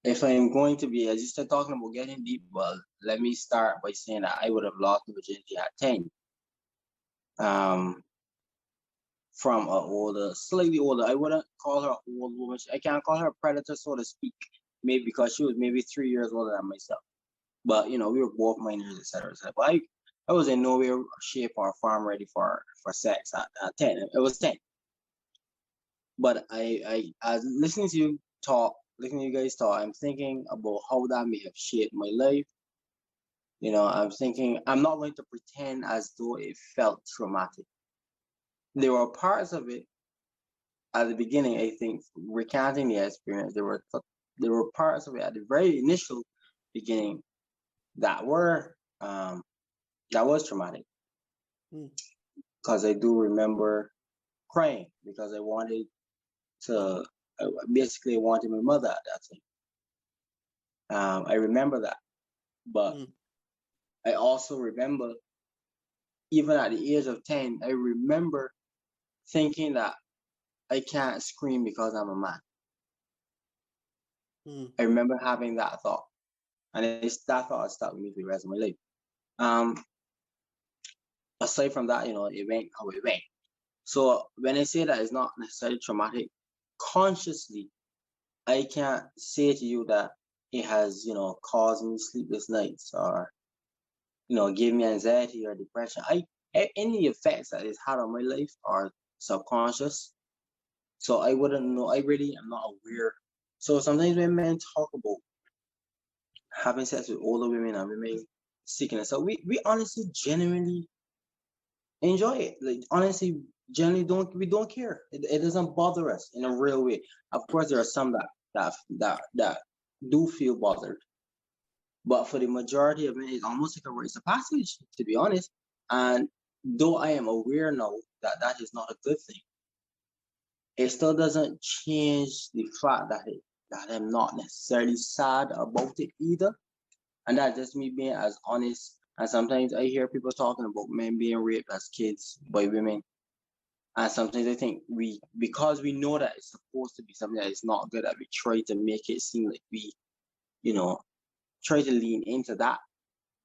If I'm going to be, as you started talking about getting deep, well, let me start by saying that I would have lost virginity at 10. From a slightly older, I wouldn't call her an old woman. I can't call her a predator, so to speak, maybe because she was maybe 3 years older than myself. But, we were both minors, etc. But I was in no way, shape, or form ready for sex at 10. It was 10. But I listening to you guys talk, I'm thinking about how that may have shaped my life. I'm thinking, I'm not going to pretend as though it felt traumatic. There were parts of it at the beginning, I think, recanting the experience. There were there were parts of it at the very initial beginning that were that was traumatic. Because I do remember crying because I wanted to basically I wanted my mother at that time. I remember that, but I also remember, even at the age of 10, I remember thinking that I can't scream because I'm a man. I remember having that thought, and that thought stuck with me for the rest of my life. Aside from that, it went how it went. So when I say that it's not necessarily traumatic, consciously, I can't say to you that it has, caused me sleepless nights or, give me anxiety or depression. Any effects that it's had on my life are subconscious. So I wouldn't know. I really am not aware. So sometimes when men talk about having sex with older women and women seeking it, so we honestly genuinely enjoy it. Like honestly, generally we don't care. It doesn't bother us in a real way. Of course, there are some that do feel bothered, but for the majority of it, it's almost like a rites of passage, to be honest. And though I am aware now that that is not a good thing, it still doesn't change the fact that I'm not necessarily sad about it either. And that's just me being as honest. And sometimes I hear people talking about men being raped as kids by women. And sometimes I think because we know that it's supposed to be something that is not good, that we try to make it seem like we, try to lean into that.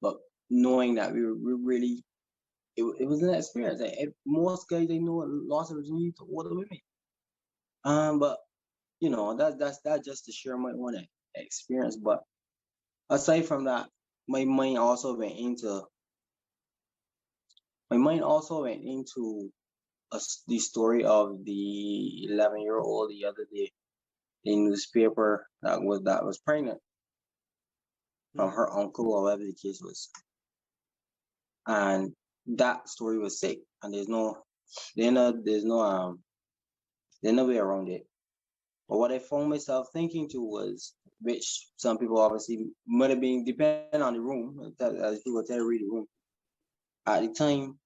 But knowing that we really, it was an experience. Most guys I know lost their virginity to older women. But that's just to share my own experience. But aside from that, my mind also went into the story of the 11-year-old the other day in newspaper that was pregnant from her uncle or whatever the case was, and that story was sick, and there's no way around it. But what I found myself thinking to was, which some people obviously might have been, depending on the room, as people tell you read the room. At the time,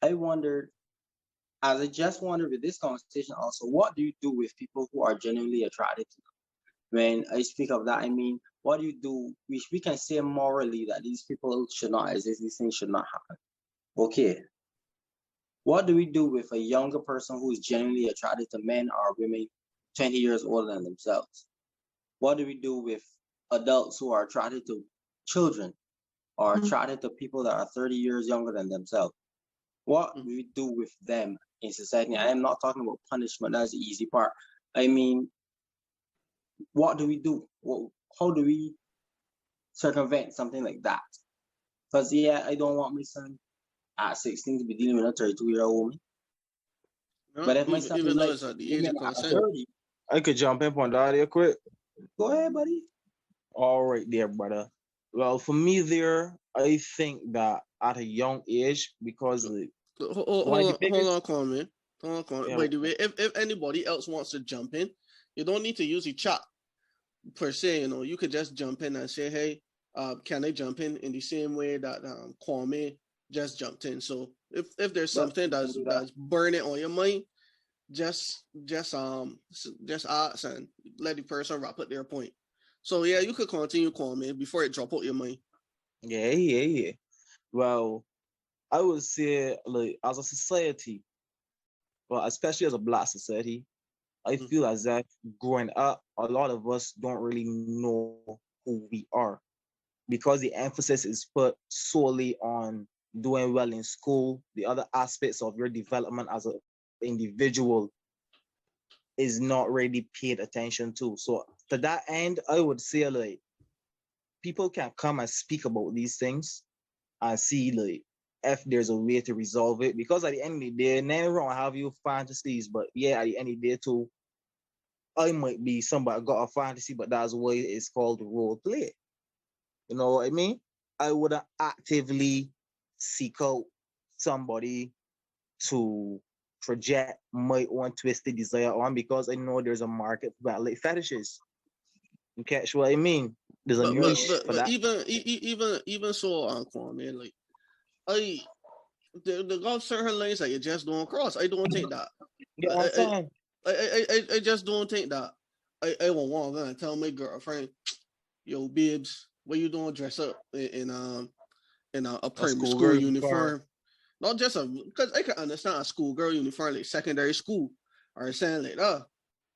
I wondered, as I just wondered with this conversation also, what do you do with people who are genuinely attracted to them? When I speak of that, I mean, what do you do? We can say morally that these people should not exist, these things should not happen. Okay. What do we do with a younger person who is genuinely attracted to men or women 20 years older than themselves? What do we do with adults who are attracted to children or attracted to people that are 30 years younger than themselves? What do we do with them in society? I am not talking about punishment. That's the easy part. I mean, what do we do? How do we circumvent something like that? Because, I don't want my son at 16 to be dealing with a 32-year-old woman. No, But if my son even though likes it's at the age women of at consent. 30, I could jump in on that real quick. go ahead, buddy. All right, there, brother. Well, for me, I think that at a young age, because hold on, Kwame. Yeah. By the way, if anybody else wants to jump in, you don't need to use the chat per se. You could just jump in and say, "Hey, can I jump in the same way that Kwame just jumped in?" So if there's something that's burning on your mind, just ask and let the person wrap up their point. So you could continue, Kwame, before it drop out your mind. Yeah. Well, I would say, like, as a society, well, especially as a Black society, I feel as that growing up, a lot of us don't really know who we are, because the emphasis is put solely on doing well in school. The other aspects of your development as an individual is not really paid attention to. So to that end, I would say, like, people can come and speak about these things and see, like, if there's a way to resolve it. Because at the end of the day, never wrong have your fantasies, but at the end of the day too, I might be somebody got a fantasy, but that's why it's called role play. You know what I mean? I wouldn't actively seek out somebody to project my own twisted desire on, because I know there's a market for like fetishes. You catch what I mean? There's a niche for that. Even so, Kwame, like the golf certain lanes that you just don't cross. I don't think that. You know what I'm saying? I just don't think that. I won't want to tell my girlfriend, yo, babes, what you doing dress up in a primary school uniform? Not just because I can understand a schoolgirl uniform like secondary school or something like that.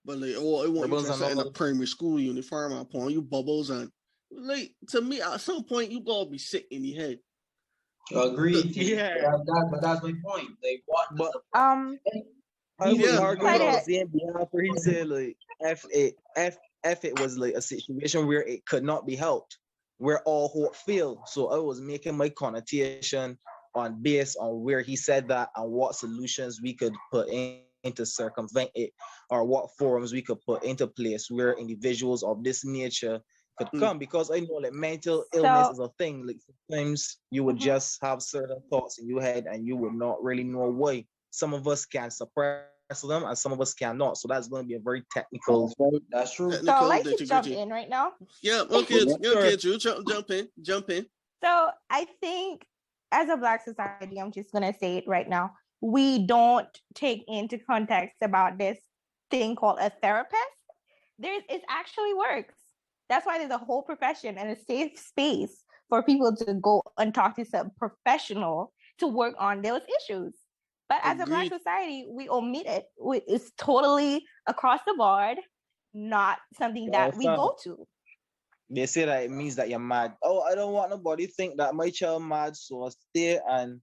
But like, I want you dressed up in a primary school uniform upon you bubbles and like to me at some point you gotta be sick in your head. Agreed. Yeah. But that's my point. Like what? But I was arguing on the same behalf where he said like if it was like a situation where it could not be helped, where all hope failed. So I was making my connotation on based on where he said that and what solutions we could put in to circumvent it, or what forums we could put into place where individuals of this nature could come. Because I know like mental illness is a thing. Like sometimes you would just have certain thoughts in your head and you would not really know why. Some of us can suppress them and some of us cannot. So that's going to be a very technical. That's true. So I'd like to jump in right now. Yeah, okay, Drew, jump in. So I think as a Black society, I'm just going to say it right now. We don't take into context about this thing called a therapist. It actually works. That's why there's a whole profession and a safe space for people to go and talk to some professional to work on those issues. But as a Black society, we omit it. It's totally across the board, not something that we go to. They say that it means that you're mad. Oh, I don't want nobody think that my child mad, so I stay and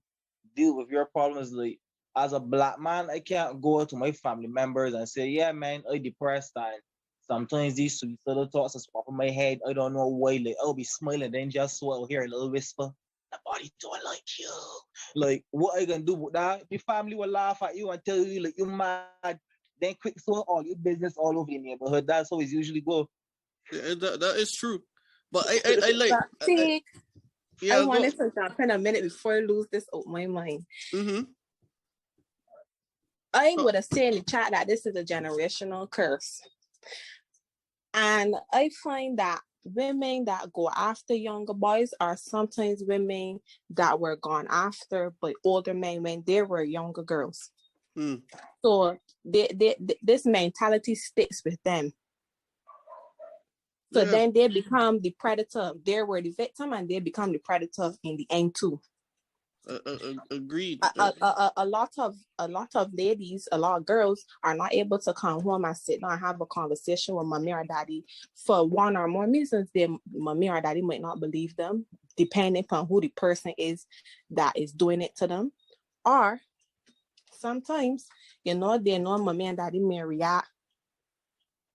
deal with your problems. Like as a Black man, I can't go to my family members and say, yeah, man, I'm depressed and sometimes these suicidal thoughts just pop in my head. I don't know why. Like I'll be smiling, then just so I'll hear a little whisper. Nobody don't like you. Like what are you gonna do with that? Your family will laugh at you and tell you like you're mad. Then quick throw all your business all over the neighborhood. That's how it usually go. Yeah, that is true. But I like. I wanted to jump in a minute before I lose this out my mind. I would have said in the chat that this is a generational curse. And I find that women that go after younger boys are sometimes women that were gone after by older men when they were younger girls. So this mentality sticks with them. So then they become the predator. They were the victim and they become the predator in the end too. Agreed. A lot of ladies, a lot of girls are not able to come home and sit down and have a conversation with mommy or daddy for one or more reasons. Their mommy or daddy might not believe them, depending upon who the person is that is doing it to them. Or sometimes, they know mommy and daddy may react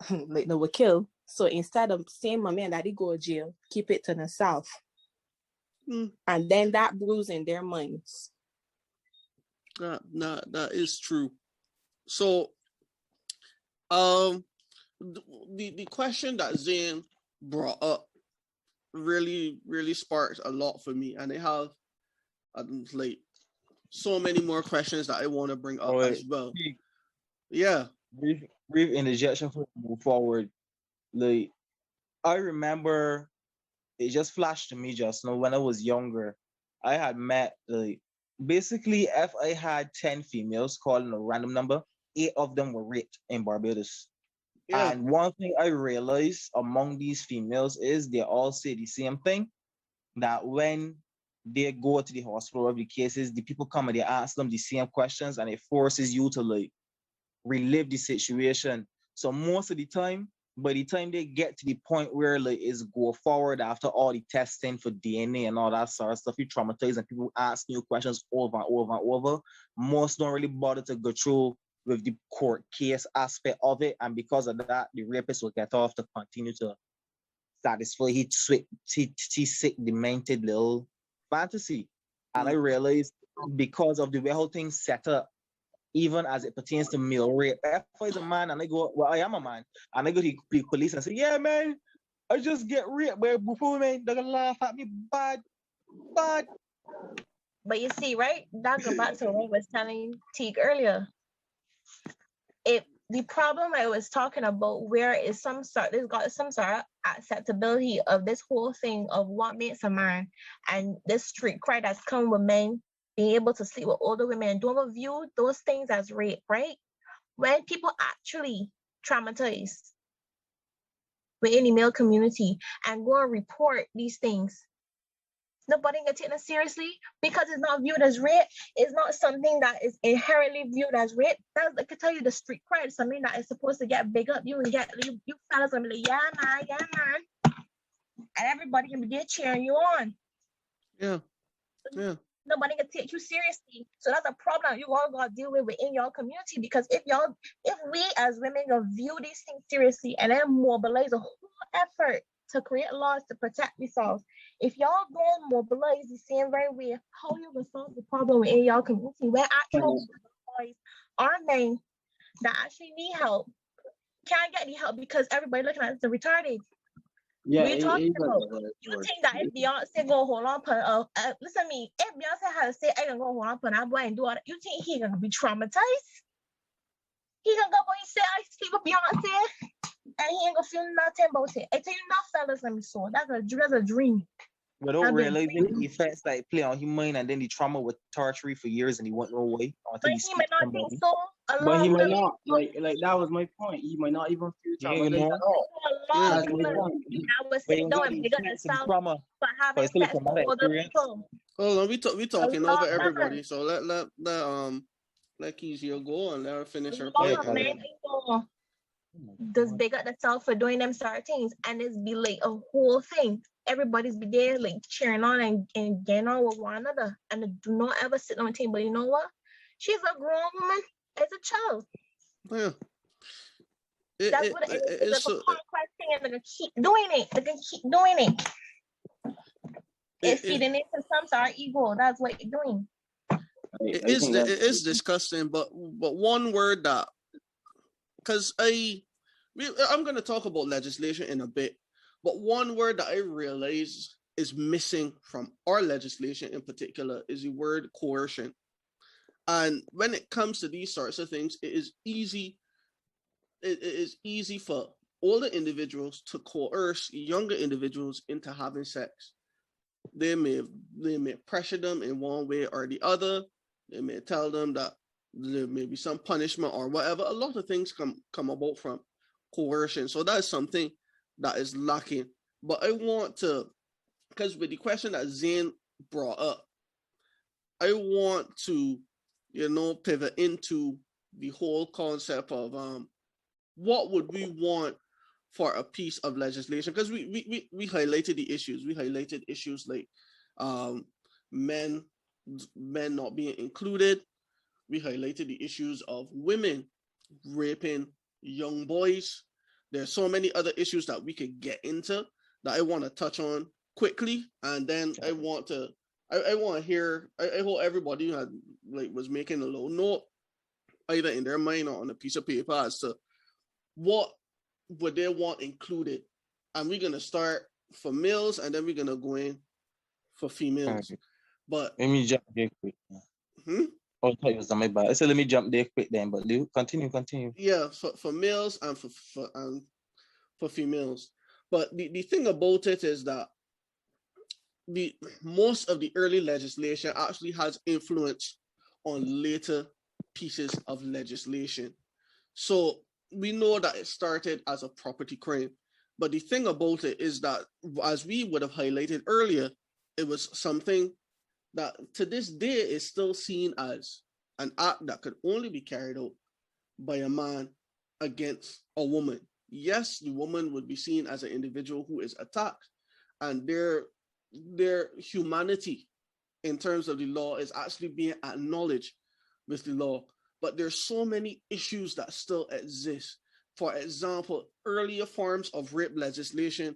like they will kill. So instead of saying mommy and daddy go to jail, keep it to themselves. And then that brews in their minds. That is true. So, the question that Zane brought up really sparked a lot for me, and I have like so many more questions that I want to bring up as well. Yeah, brief interjection for move forward. Like I remember. It just flashed to me just now when I was younger. I had met basically if I had 10 females calling a random number, 8 of them were raped in Barbados. Yeah. And one thing I realized among these females is they all say the same thing, that when they go to the hospital of the cases, the people come and they ask them the same questions and it forces you to like relive the situation. So most of the time, by the time they get to the point where like it's go forward after all the testing for DNA and all that sort of stuff, you traumatize and people ask new questions over and over and over. Most don't really bother to go through with the court case aspect of it, and because of that, the rapist will get off to continue to satisfy his sick, demented little fantasy. And I realized because of the way whole thing set up, even as it pertains to male rape. If I was a man and I go, well, I am a man, and I go to the police and say, yeah, man, I just get raped by a buffo, man. They're gonna laugh at me bad. But you see, right? That goes back to what I was telling Teague earlier. If the problem I was talking about, where is there's got some sort of acceptability of this whole thing of what makes a man, and this street cred that's come with men being able to sleep with older women and don't view those things as rape, right? When people actually traumatize within the male community and go and report these things, nobody can take it seriously because it's not viewed as rape. It's not something that is inherently viewed as rape. That's, I can tell you, the street cred, something that is supposed to get big up. You fellas gonna be like, yeah man, and everybody can begin cheering you on. Yeah. Nobody can take you seriously. So that's a problem you all gotta deal with within your community, because if we as women gonna view these things seriously and then mobilize a whole effort to create laws to protect yourselves, if y'all don't mobilize the same very way, how you gonna solve the problem within your community where actual boys or men that actually need help can't get the help because everybody looking at the retarded? Yeah, We're talking about. You think that if Beyonce go hold on to listen to me, if Beyonce had to say I can go hold on to that boy and do all that, you think he gonna be traumatized? He gonna go and say I sleep with Beyonce and he ain't gonna feel nothing about it. I tell you now, fellas, let me so that's a dream. Without realizing the effects that play on his mind, and then the trauma with torture for years, and he went no way. But he might not think so. But he might not. Like that was my point. He might not even feel traumatized at all. That's my point. I was sitting down and bigger than trauma, but having sex with other people. Hold on, we talking over everybody. So let Kezia go and let her finish her point. Just big up themselves for doing them certain things, and it's be like a whole thing. Everybody's be there like cheering on and getting on with one another, and do not ever sit on the table. You know what? She's a grown woman as a child. Yeah. That's what it is. It's a conquest thing, and they're gonna keep doing it. They're gonna keep doing it. It's feeding into some sort of ego. That's what you're doing. It is disgusting, but one word that, because I'm going to talk about legislation in a bit, but one word that I realize is missing from our legislation in particular is the word coercion. And when it comes to these sorts of things, it is easy for older individuals to coerce younger individuals into having sex. They may pressure them in one way or the other. They may tell them that there may be some punishment or whatever. A lot of things come about from coercion. So that is something that is lacking. But I want to, because with the question that Zane brought up, I want to, pivot into the whole concept of what would we want for a piece of legislation? Because we highlighted the issues. We highlighted issues like men not being included. We highlighted the issues of women raping young boys. There's so many other issues that we could get into that I want to touch on quickly, and then I want to hear. I hope everybody was making a little note, either in their mind or on a piece of paper, as to what would they want included. And we're gonna start for males, and then we're gonna go in for females. But let me jump there quick. Oh, I thought it was on my back. So let me jump there quick then. But continue. Yeah, for males and for females. But the thing about it is that most of the early legislation actually has influence on later pieces of legislation. So we know that it started as a property crime. But the thing about it is that, as we would have highlighted earlier, it was something that to this day is still seen as an act that could only be carried out by a man against a woman. Yes, the woman would be seen as an individual who is attacked, and their humanity in terms of the law is actually being acknowledged with the law. But there's so many issues that still exist. For example, earlier forms of rape legislation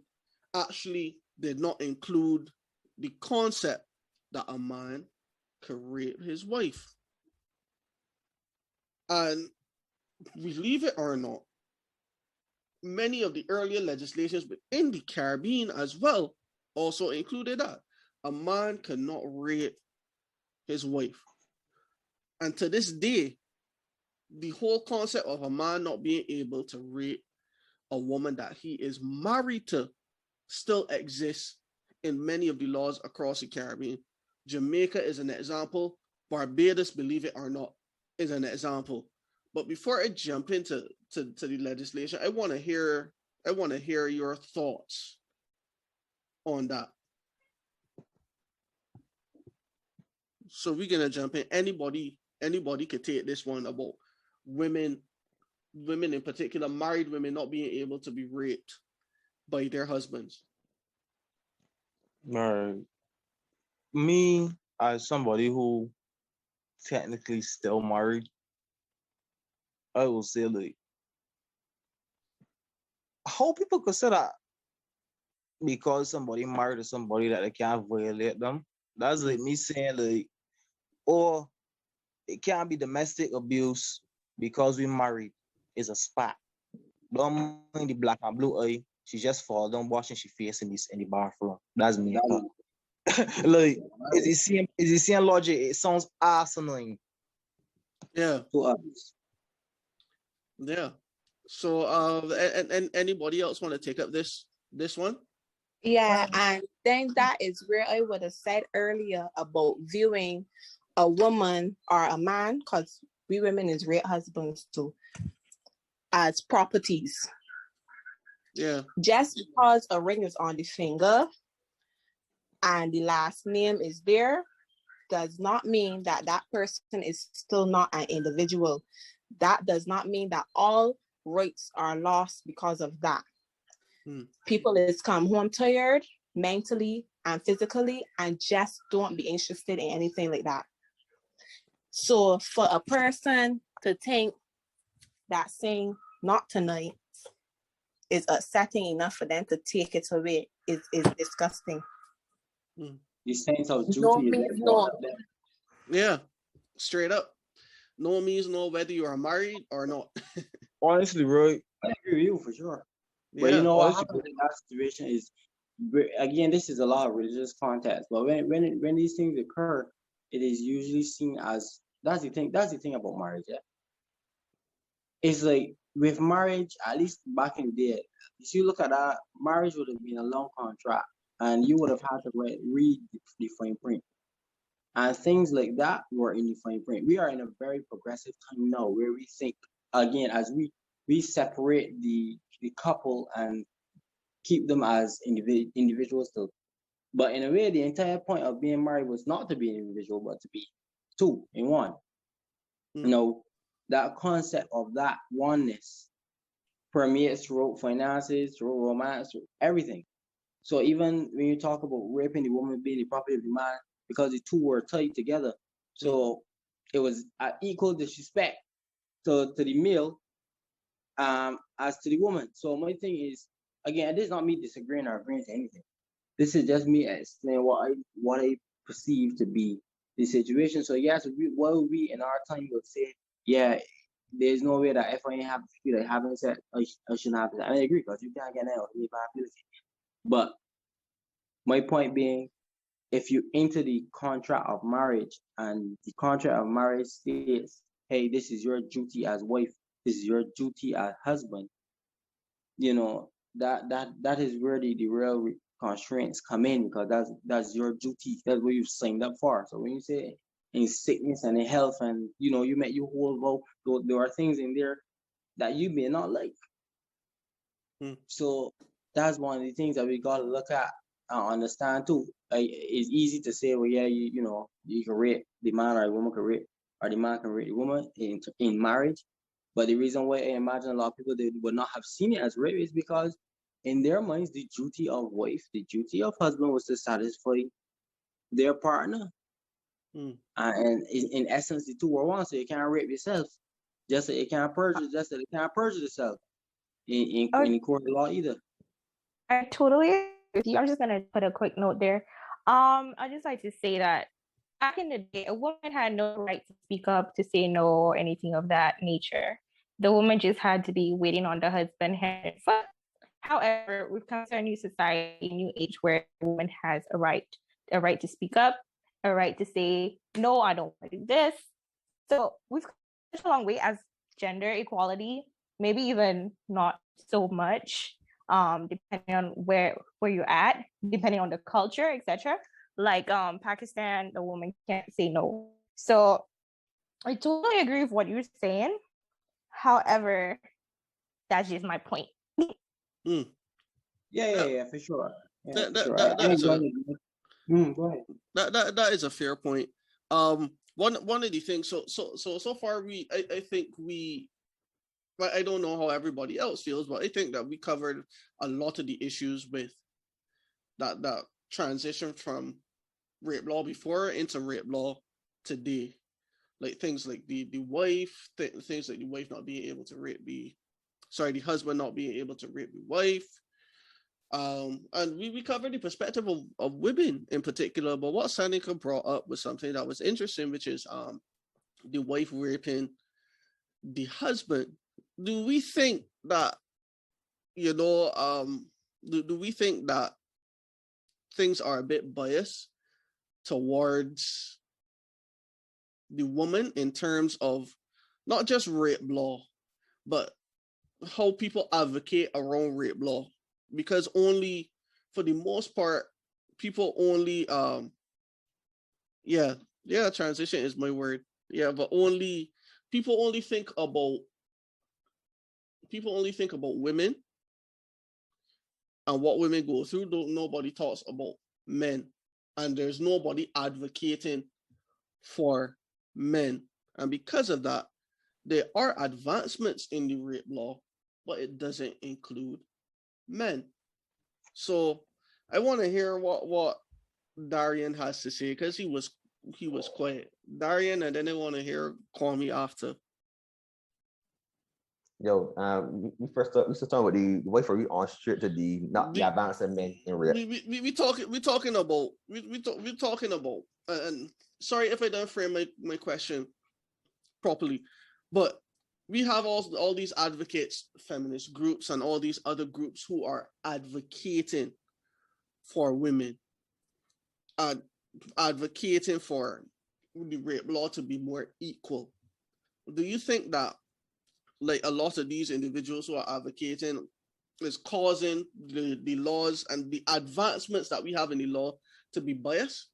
actually did not include the concept that a man could rape his wife. And believe it or not, many of the earlier legislations within the Caribbean as well also included that a man cannot rape his wife. And to this day, the whole concept of a man not being able to rape a woman that he is married to still exists in many of the laws across the Caribbean. Jamaica is an example. Barbados, believe it or not, is an example. But before I jump into the legislation, I want to hear your thoughts on that. So we're gonna jump in. Anybody could take this one about women in particular, married women not being able to be raped by their husbands. All right. Me, as somebody who technically still married, I will say like how people consider because somebody married to somebody that they can't violate them. That's like me saying like, or it can't be domestic abuse because we married is a spot. Don't mind the black and blue eye. She just fall down washing she face in the bathroom. That's me. Like is the same logic. It sounds asinine. Yeah. To others. Yeah. So and anybody else want to take up this one? Yeah, and then that is where I would have said earlier about viewing a woman or a man, because we women is great husbands too, as properties. Yeah. Just because a ring is on the finger and the last name is there does not mean that that person is still not an individual. That does not mean that all rights are lost because of that. People is come home tired mentally and physically and just don't be interested in anything like that. So for a person to think that saying not tonight is upsetting enough for them to take it away is disgusting. The sense of duty is no. Yeah, straight up. No means no whether you are married or not. Honestly, right? I agree with you for sure. Yeah. But you know what happens in that situation is, again, this is a lot of religious context. But when these things occur, it is usually seen as that's the thing about marriage. Yeah, it's like with marriage, at least back in the day, if you look at that, marriage would have been a long contract, and you would have had to read the fine print, and things like that were in the fine print. We are in a very progressive time now, where we think again as we separate the couple and keep them as individuals still. But in a way, the entire point of being married was not to be an individual, but to be two in one. You know, that concept of that oneness permeates throughout finances, through romance, through everything. So even when you talk about raping the woman being the property of the man, because the two were tied together, so it was equal disrespect to the male as to the woman. So my thing is, again, this is not me disagreeing or agreeing to anything. This is just me explaining what I perceive to be the situation. So yes, what we in our time would say, yeah, there's no way that if I ain't have to feel like having sex, I shouldn't have sex. And I agree, because you can't get out if I feel it. But my point being, if you enter the contract of marriage and the contract of marriage states, hey, this is your duty as wife, this is your duty as husband, you know, that is where the real constraints come in, because that's your duty. That's what you signed up for. So when you say in sickness and in health, and you met your whole vow, there are things in there that you may not like. So that's one of the things that we gotta look at and understand too. It's easy to say, well, yeah, you can rape the man, or the woman can rape, or the man can rape the woman in marriage. But the reason why I imagine a lot of people, they would not have seen it as rape is because in their minds, the duty of wife, the duty of husband was to satisfy their partner. And in essence, the two were one. So you can't rape yourself, just so you can't perjure, just so you can't perjure yourself in court of law either. I totally agree with you. I'm just gonna put a quick note there. I just like to say that back in the day, a woman had no right to speak up, to say no, or anything of that nature. The woman just had to be waiting on the husband hand and foot. However, we've come to a new society, a new age, where a woman has a right to speak up, a right to say, no, I don't want to do this. So we've come such a long way as gender equality, maybe even not so much, depending on where you're at, depending on the culture, etc. Like Pakistan, the woman can't say no. So I totally agree with what you're saying. However, that's just my point. Yeah, for sure. Yeah, That for sure. that that's a Go ahead. that is a fair point. One of the things. So far I think we. But I don't know how everybody else feels, but I think that we covered a lot of the issues with that transition from rape law before into rape law today. Like things like the wife, things like the wife not being able to rape the husband not being able to rape the wife. And we covered the perspective of women in particular, but what Sanika brought up was something that was interesting, which is the wife raping the husband. Do we think that, do we think that things are a bit biased towards the woman in terms of not just rape law, but how people advocate around rape law? Because only, for the most part, people only transition is my word. Yeah, but people only think about women and what women go through. Nobody talks about men, and there's nobody advocating for men. And because of that, there are advancements in the rape law, but it doesn't include men. So I want to hear what Darian has to say, because he was quiet. Darian, and then I want to hear Kwame after. Yo, we first talking about the way for we on straight to the advancing men in rape. We talking about and sorry if I don't frame my question properly, but we have all these advocates, feminist groups, and all these other groups who are advocating for women, advocating for the rape law to be more equal. Do you think that, like, a lot of these individuals who are advocating is causing the laws and the advancements that we have in the law to be biased?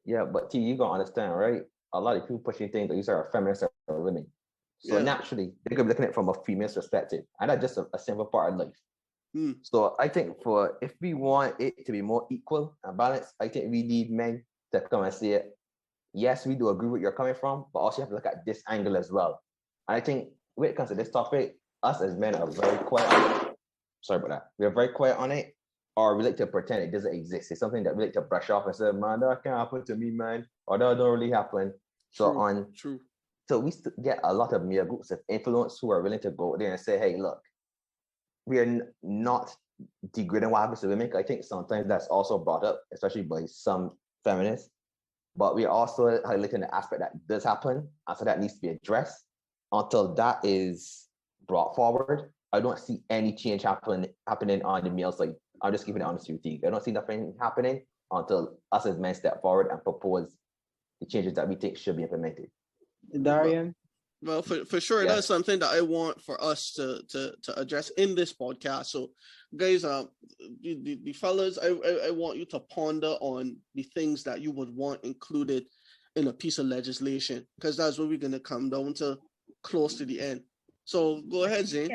Yeah, but T, you gotta understand, right? A lot of people pushing things that these are feminists or women. So naturally, they're gonna be looking at it from a female's perspective. And that's just a simple part of life. So I think if we want it to be more equal and balanced, I think we need men to come and say it. Yes, we do agree with where you're coming from, but also you have to look at this angle as well. And I think when it comes to this topic, us as men are very quiet. Sorry about that. We're very quiet on it, or we like to pretend it doesn't exist. It's something that we like to brush off and say, man, that can't happen to me, man, or that don't really happen. True. So we get a lot of male groups of influence who are willing to go there and say, hey, look, we are not degrading what happens to women. I think sometimes that's also brought up, especially by some feminists. But we are also highlighting the aspect that does happen, and so that needs to be addressed. Until that is brought forward, I don't see any change happening on the male side. I'm just giving it honest with you. I don't see nothing happening until us as men step forward and propose the changes that we think should be implemented. Darian? Well, for sure, that's something that I want for us to address in this podcast. So, guys, the fellas, I want you to ponder on the things that you would want included in a piece of legislation, because that's what we're going to come down to close to the end. So, go ahead, Zane.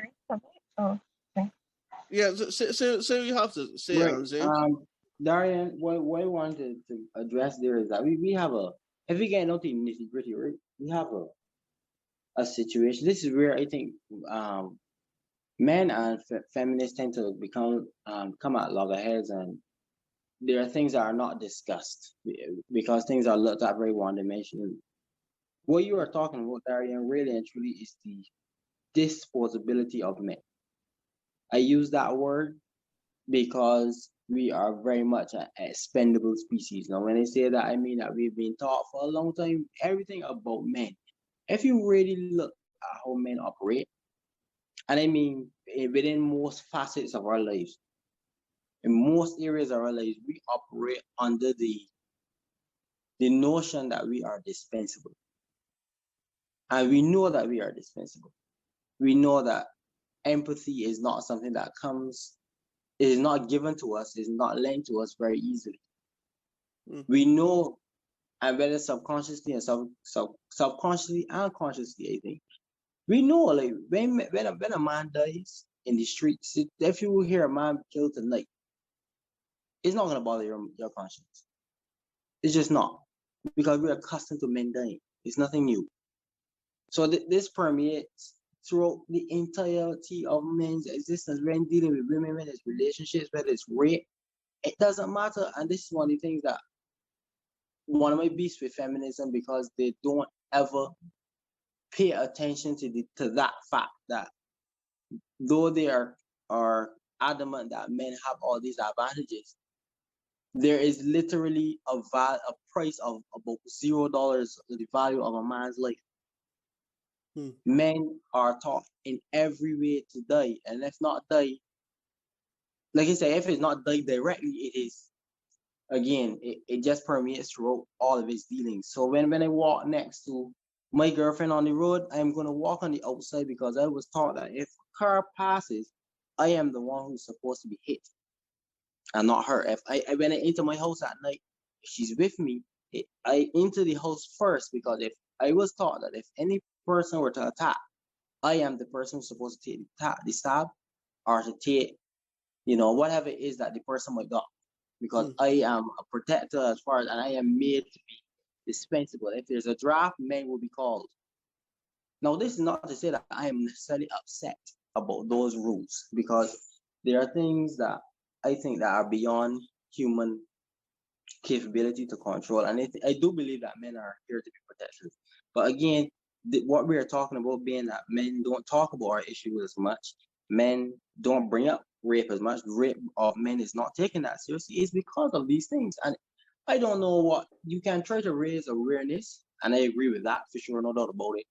Oh, okay. Yeah, so you have to say, right. Zane. Darian, what I wanted to address there is that we have if we get into nitty gritty, right? We have a situation. This is where I think men and feminists tend to come at loggerheads, and there are things that are not discussed because things are looked at very one-dimensional. What you are talking about, Darian, really and truly is the disposability of men. I use that word because we are very much an expendable species. Now, when I say that, I mean that we've been taught for a long time everything about men. If you really look at how men operate, and I mean within most facets of our lives, in most areas of our lives, we operate under the notion that we are dispensable. And we know that we are dispensable. We know that empathy is not something that is not given to us, is not lent to us very easily. We know, and whether subconsciously and subconsciously and consciously, I think, we know, like, when a man dies in the streets, if you hear a man killed tonight, it's not gonna bother your conscience. It's just not, because we're accustomed to men dying. It's nothing new. So this permeates throughout the entirety of men's existence when dealing with women, whether it's relationships, whether it's rape. It doesn't matter. And this is one of the things that one of my beefs with feminism, because they don't ever pay attention to that fact that though they are adamant that men have all these advantages, there is literally a price of about $0 the value of a man's life. Men are taught in every way to die, and if not die, like I say, if it's not die directly, it is, again, it just permeates throughout all of his dealings. So when I walk next to my girlfriend on the road, I'm going to walk on the outside, because I was taught that if a car passes, I am the one who's supposed to be hit and not her. If when I enter my house at night, if she's with me, I enter the house first, because if I was taught that if any person were to attack, I am the person who's supposed to take the stab, or to take, whatever it is that the person might got, because I am a protector as far as, and I am made to be dispensable. If there's a draft, men will be called. Now, this is not to say that I am necessarily upset about those rules, because there are things that I think that are beyond human capability to control. And I do believe that men are here to be protectors. But again, what we are talking about being that men don't talk about our issue as much, men don't bring up rape as much, rape of men is not taken that seriously, is because of these things. And I don't know what, you can try to raise awareness, and I agree with that for sure, no doubt about it.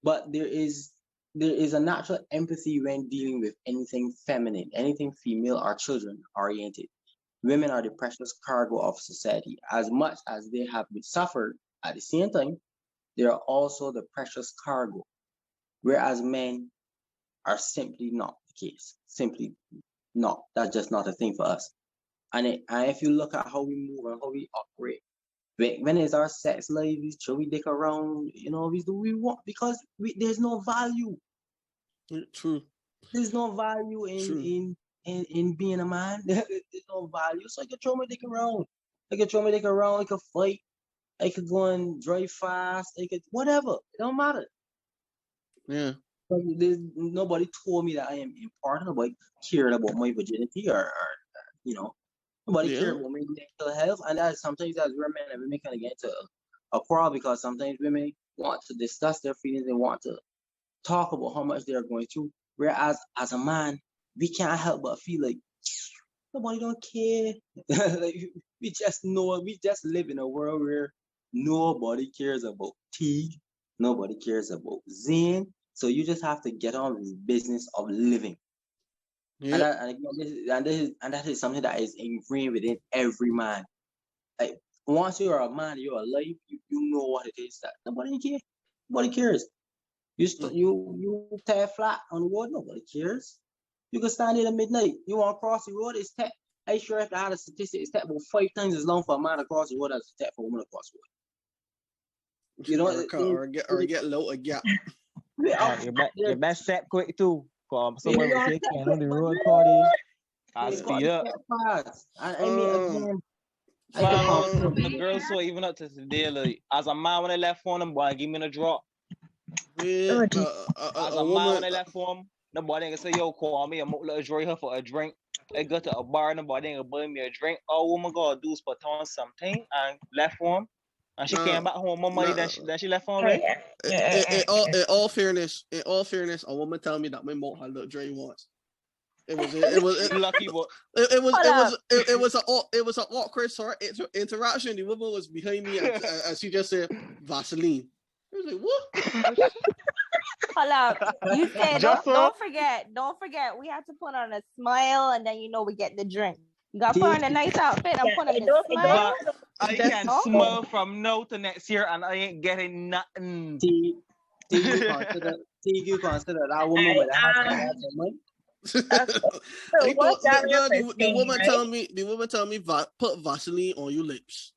But there is a natural empathy when dealing with anything feminine, anything female or children oriented. Women are the precious cargo of society. As much as they have been suffered, at the same time, they are also the precious cargo, whereas men are simply not the case. Simply not. That's just not a thing for us. And if you look at how we move and how we operate, when it's our sex life, we throw we dick around, we do we want, because there's no value. True. There's no value in being a man. There's no value. So I could throw my dick around. I could fight. I could go and drive fast. I could whatever. It don't matter. Yeah. Nobody told me that I am important. Nobody cared about my virginity or nobody cared about my mental health. And that sometimes as women and women kind of get into a quarrel, because sometimes women want to discuss their feelings. They want to talk about how much they are going through. Whereas as a man, we can't help but feel like nobody don't care. Like, we just live in a world where nobody cares about Teague, nobody cares about Zane. So you just have to get on with the business of living. Yep. And that is something that is ingrained within every man. Like, once you are a man, you're alive, you know what it is that nobody cares. Nobody cares. You tear flat on the road, nobody cares. You can stand there at midnight. You want to cross the road, it's tech. I sure if I had a statistic, it's tech about 5 times as long for a man to cross the road as it's tech for a woman to cross the road. Or get low a gap. Your best step quick too. Someone will take you on the road party. I speed up. And I mean, again, the girls saw even up to today, like, as a man when I left for them, boy, give me a drop. Yeah, as a man when I left for him, nobody ain't gonna say, yo, Kwame, I'm gonna enjoy her for a drink. I go to a bar, nobody ain't gonna buy me a drink. All woman gotta do is put on something and left for him. And she came back home more money than she left for him. In all fairness, a woman tell me that my mouth had looked dry once. It was lucky, but it was an awkward sort of interaction. The woman was behind me and she just said Vaseline. I was like, what? Hold up. You said don't forget we have to put on a smile and then we get the drink. You gotta put on a nice outfit and put on a smile. I can smell from now to next year, and I ain't getting nothing. You consider that woman with a half a money? So what's the woman tell me put Vaseline on your lips.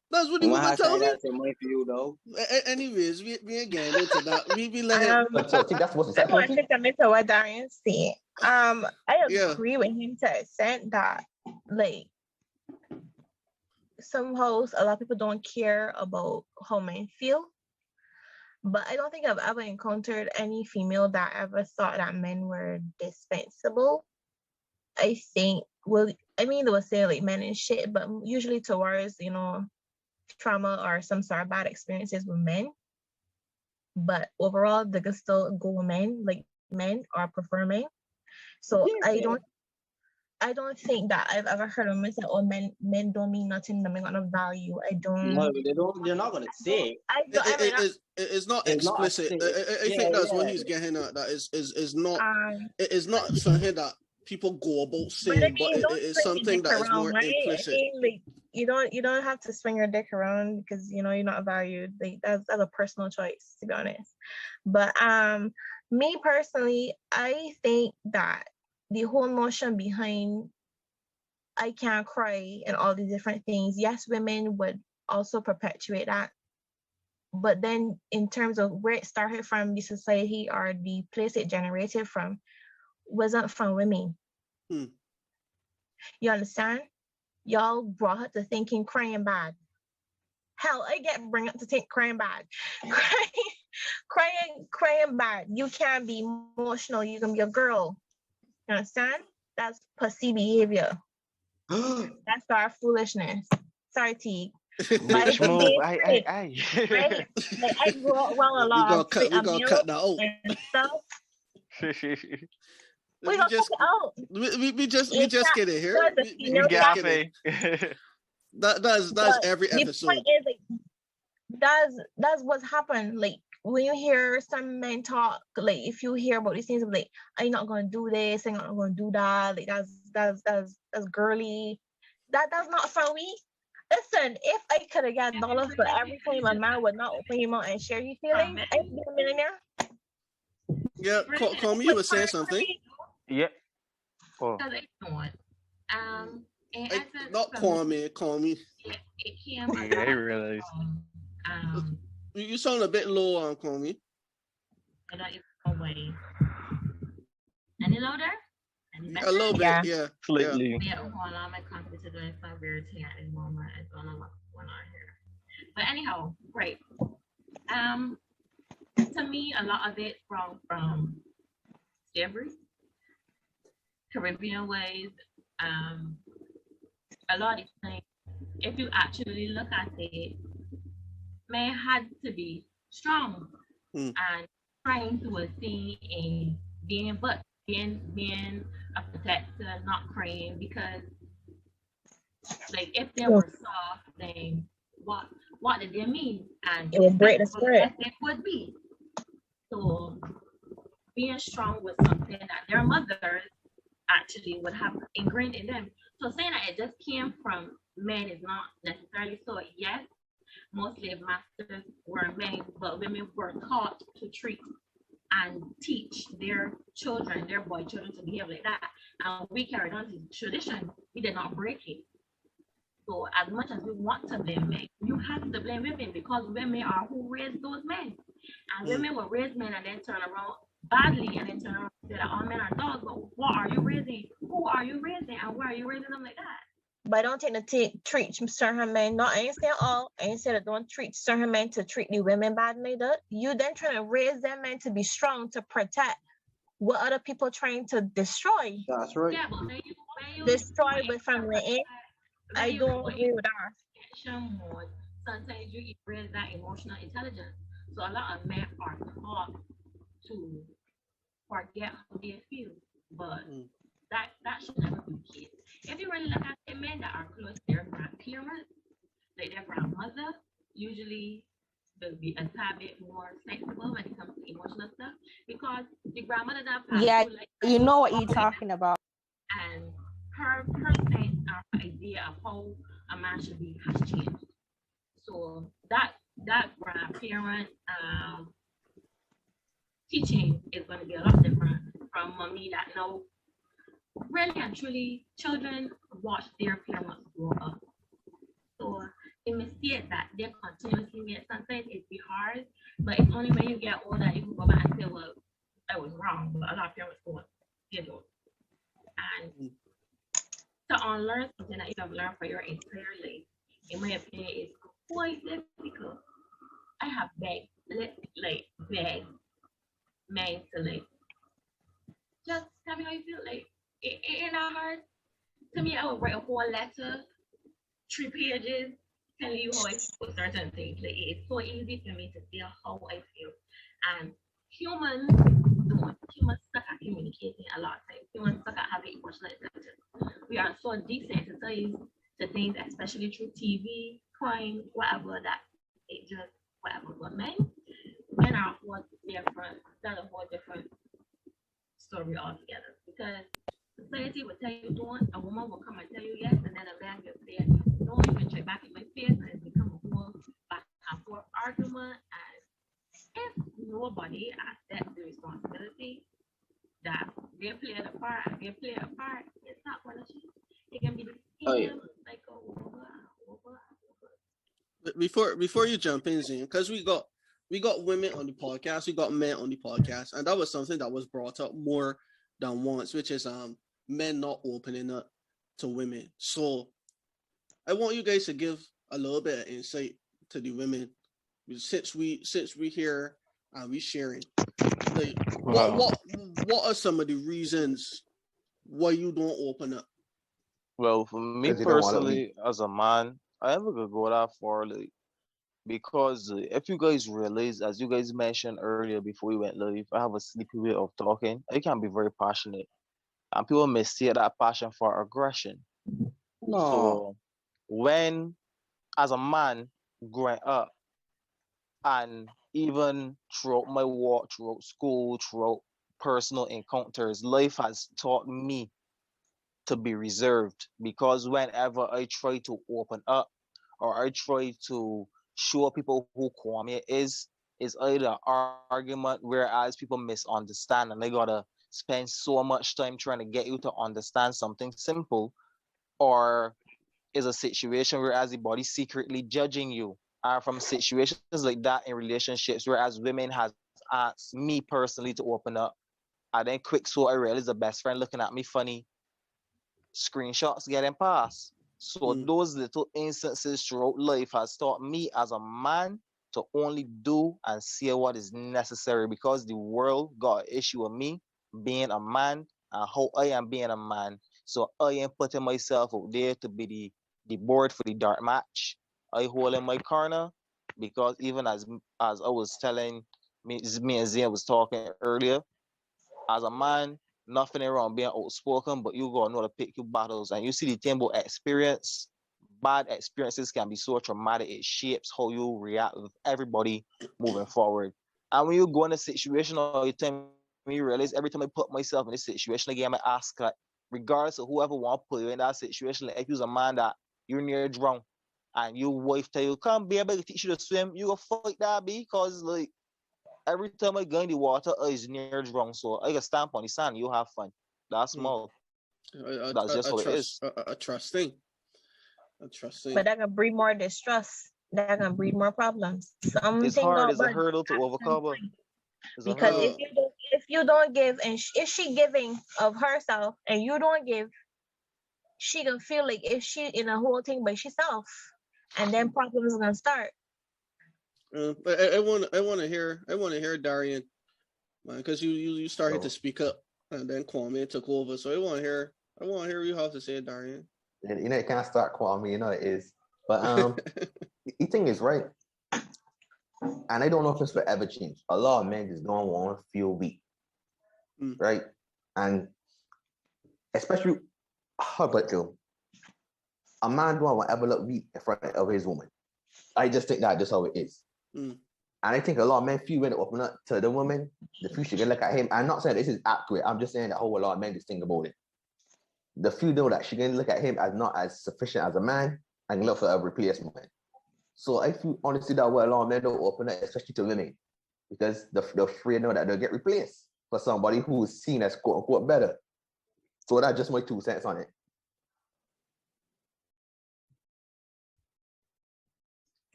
That's what the woman tell me. That's money for you though. Anyways, we ain't getting into that. We let him. So I think that's what's happening. I want to commit to what Darian said. I agree with him to an extent that like somehow a lot of people don't care about how men feel. But I don't think I've ever encountered any female that ever thought that men were dispensable. I think, they will say like men and shit, but usually towards, trauma or some sort of bad experiences with men. But overall, they can still go with men, like men or prefer men. So I don't think that I've ever heard of men say, "Oh, men don't mean nothing. Men got no value." I don't. No, they don't. They're not gonna say. It's not explicit. I think that's what he's getting at. That is not. It is not something that people go about saying, but it is something that is more implicit. You don't have to swing your dick around because you're not valued. Like that's a personal choice, to be honest. But me personally, I think that the whole notion behind I can't cry and all these different things, yes, women would also perpetuate that. But then in terms of where it started from, the society or the place it generated from, wasn't from women. You understand? Y'all brought her to thinking crying bad. Hell, I get bring up to think crying bad. Crying bad. You can't be emotional. You can be a girl. You understand? That's pussy behavior. That's our foolishness. Sorry, T. Bitch move. I grew up well a lot. We gonna cut that out. We gonna cut it out. We just get it here. That's every episode. The point is, like, that's what's happened. Like when you hear some men talk, like if you hear about these things, like I'm not gonna do this, I'm not gonna do that. Like that's girly. That's not for me. Listen, if I could have got dollars for every time a man would not open him out and share his feelings, I'd be a millionaire. Yeah, Kwame, you were saying something. Yeah. Oh. Not Kwame, call me. It can be. I realize. You sound a bit low on Kwame. Any louder? A little bit, yeah. Slightly. My confidence is going to very tight at the moment. I don't know what's going on here. But anyhow, right. To me, a lot of it from slavery, Caribbean ways, a lot of things. If you actually look at it, men had to be strong and trying to a thing and being a protector, not crying, because like if they were soft, then what did they mean? And it would break the spirit. It would be. So being strong was something that their mothers actually would have ingrained in them. So saying that it just came from men is not necessarily so. Yes, most slave masters were men, but women were taught to treat and teach their children, their boy children, to behave like that. And we carried on this tradition. We did not break it. So as much as we want to blame men, you have to blame women, because women are who raised those men. And women will raise men and then turn around badly and then turn around and say that all men are dogs. But what are you raising? Who are you raising? And why are you raising them like that? But I don't think treat certain men. No, I ain't saying all. I ain't saying that don't treat certain men to treat the women bad neither. You then trying to raise them men to be strong to protect what other people trying to destroy. That's right. Yeah, but when you destroy with family. I don't agree with that. Sometimes you raise that emotional intelligence. So a lot of men are taught to forget how they feel, but that should never be the case. If you really look at the men that are close to their grandparents, like their grandmother, usually they'll be a tad bit more sensible when it comes to emotional stuff, because the grandmother that passed you know what you're talking about, and her sense or idea of how a man should be has changed. So that grandparent teaching is going to be a lot different from mommy that now really and truly children watch their parents grow up. So in mistake that they continuously make, sometimes it be hard, but it's only when you get older you can go back and say, well, I was wrong, but a lot of parents don't, they don't. And to unlearn something that you have learned for your entire life, in my opinion, is quite difficult. I have begged men to just tell me how you feel. It ain't that hard. To me, I would write a whole letter, 3 pages, telling you how I feel with certain things. It's so easy for me to feel how I feel. And humans suck at communicating a lot of times. Humans suck at having emotional intelligence. We are so desensitized to things, especially through TV, crime, whatever, that it just whatever. But men are whole different, tell a whole different story altogether. Because society will tell you don't, a woman will come and tell you yes, and then a man will say, don't even try back in my face, and it become a whole back and forth argument. And if nobody accepts the responsibility that they play a part, it's not gonna change. It can be the same cycle over. Before you jump in, Zane, because we got women on the podcast, we got men on the podcast, and that was something that was brought up more than once, which is men not opening up to women. So I want you guys to give a little bit of insight to the women, since we here and we sharing. Like, what are some of the reasons why you don't open up? Well, for me personally, as a man, I never could go that far, because if you guys realize, as you guys mentioned earlier before we went live, I have a sleepy way of talking. I can be very passionate, and people mistake that passion for aggression. No. So when, as a man growing up, and even throughout my walk, throughout school, throughout personal encounters, life has taught me to be reserved, because whenever I try to open up or I try to show people who Kwame is either argument, whereas people misunderstand, and they gotta spend so much time trying to get you to understand something simple, or is a situation whereas the body secretly judging you. And from situations like that in relationships, whereas women has asked me personally to open up, I then quick so I realized the best friend looking at me funny, screenshots getting passed. So those little instances throughout life has taught me as a man to only do and see what is necessary, because the world got an issue with me being a man and how I am being a man. So I am putting myself out there to be the board for the dark match. I hold in my corner, because even as I was telling me and Zia was talking earlier, as a man, nothing wrong being outspoken, but you gotta know to pick your battles. And you see the thing about experience, bad experiences can be so traumatic, it shapes how you react with everybody moving forward. And when you go in a situation all the time, when you realize every time I put myself in this situation again, I ask, like, regardless of whoever want to put you in that situation, like if you're a man that you're near drown and your wife tell you, come baby, I teach you to swim, you go fight that, because like every time I go in the water, is near drunk, so I can stamp on the sand. You have fun. That's small. That's just how it is. A trust thing. But that can breed more distrust. That can breed more problems. It's hard. It's a hurdle to overcome. Because if you don't give, and if she giving of herself and you don't give, she gonna feel like if she in a whole thing by herself, and then problems are gonna start. I want to hear Darian, man, because you started to speak up, and then Kwame took over. So I want to hear what you have to say, Darian. You know, it can't start Kwame, you know it is. But the thing is, right, and I don't know if it's forever change. A lot of men just don't want to feel weak, right? And especially, how about you? A man don't want to ever look weak in front of his woman. I just think that's just how it is. And I think a lot of men feel when they open up to the woman, the future can look at him. I'm not saying this is accurate. I'm just saying that whole lot of men just think about it. The few know that she can look at him as not as sufficient as a man and look for a replacement. So I feel honestly that way a lot of men don't open up, especially to women, because they're afraid now that they'll get replaced for somebody who's seen as quote unquote better. So that's just my 2 cents on it.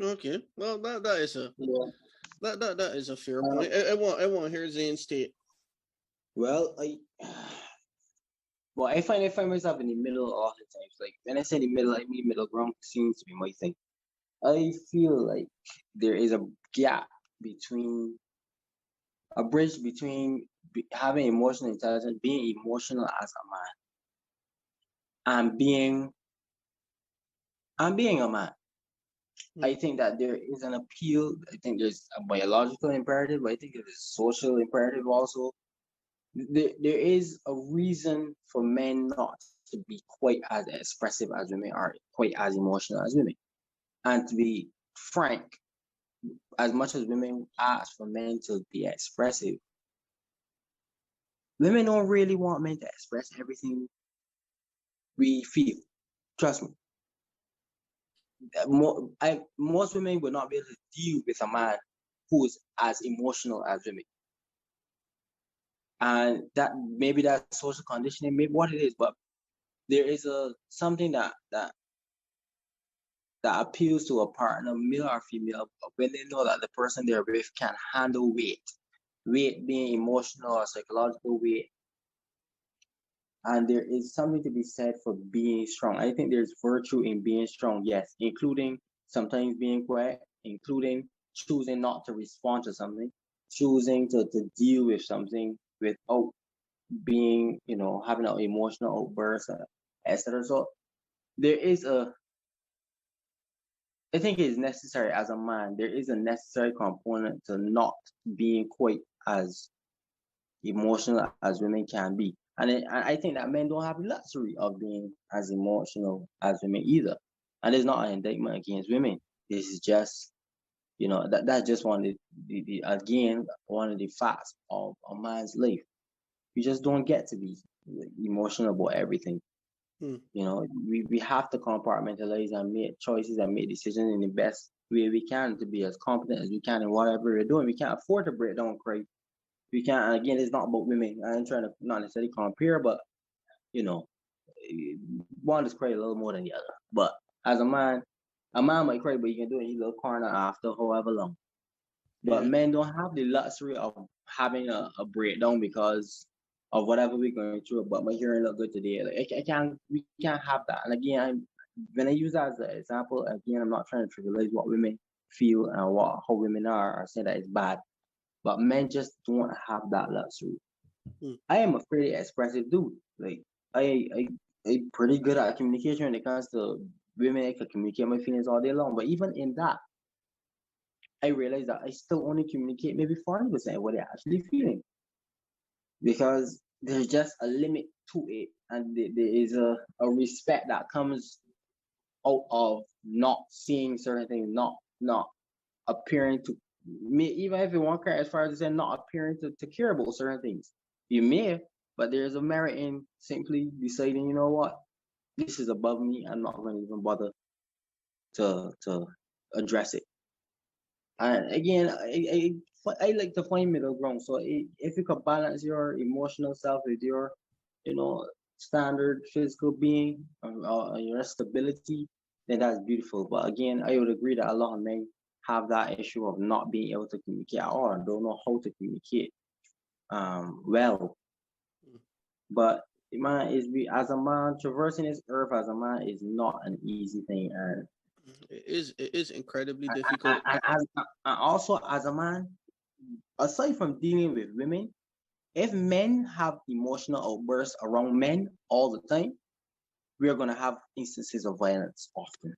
Okay, well that is a that is a fair point. I want to hear Zane state. Well, I find myself in the middle all the time. Like when I say the middle, I mean middle ground seems to be my thing. I feel like there is a gap between a bridge between having emotional intelligence, being emotional as a man, and being a man. I think that there is an appeal. I think there's a biological imperative, but I think there's a social imperative also. There is a reason for men not to be quite as expressive as women are, quite as emotional as women. And to be frank, as much as women ask for men to be expressive, women don't really want men to express everything we feel. Trust me. Most women will not be able to deal with a man who is as emotional as women. And that maybe that's social conditioning, maybe what it is, but there is something that appeals to a partner, male or female, when they know that the person they're with can handle weight being emotional or psychological weight. And there is something to be said for being strong. I think there's virtue in being strong, yes, including sometimes being quiet, including choosing not to respond to something, choosing to deal with something without being, having an emotional outburst, etc. So there is I think it is necessary as a man, there is a necessary component to not being quite as emotional as women can be. And I think that men don't have the luxury of being as emotional as women either. And it's not an indictment against women. This is just, that's just one of one of the facts of a man's life. You just don't get to be emotional about everything. We have to compartmentalize and make choices and make decisions in the best way we can to be as competent as we can in whatever we're doing. We can't afford to break down cry. We can't. And again, it's not about women. I'm trying to not necessarily compare, but one is cry a little more than the other. But as a man might cry, but you can do it in a little corner after however long. But men don't have the luxury of having a breakdown because of whatever we're going through. But my hearing look good today. Like we can't have that. And again, when I use that as an example, again, I'm not trying to trivialize what women feel and how women are or say that it's bad. But men just don't have that luxury. I am a pretty expressive dude. Like I'm pretty good at communication when it comes to women. I can communicate my feelings all day long. But even in that, I realized that I still only communicate maybe 40% of what they're actually feeling. Because there's just a limit to it. And there is a respect that comes out of not seeing certain things, not appearing to me, even if you want to as far as saying not appearing to care about certain things. You may, but there's a merit in simply deciding, you know what, this is above me. I'm not going to even bother to address it. And again, I like to find middle ground. So if you could balance your emotional self with your, standard physical being, your stability, then that's beautiful. But again, I would agree that a lot of men have that issue of not being able to communicate at all and don't know how to communicate well. But man, as a man, traversing this earth as a man is not an easy thing, and it is incredibly difficult. And also, as a man, aside from dealing with women, if men have emotional outbursts around men all the time, we are going to have instances of violence often.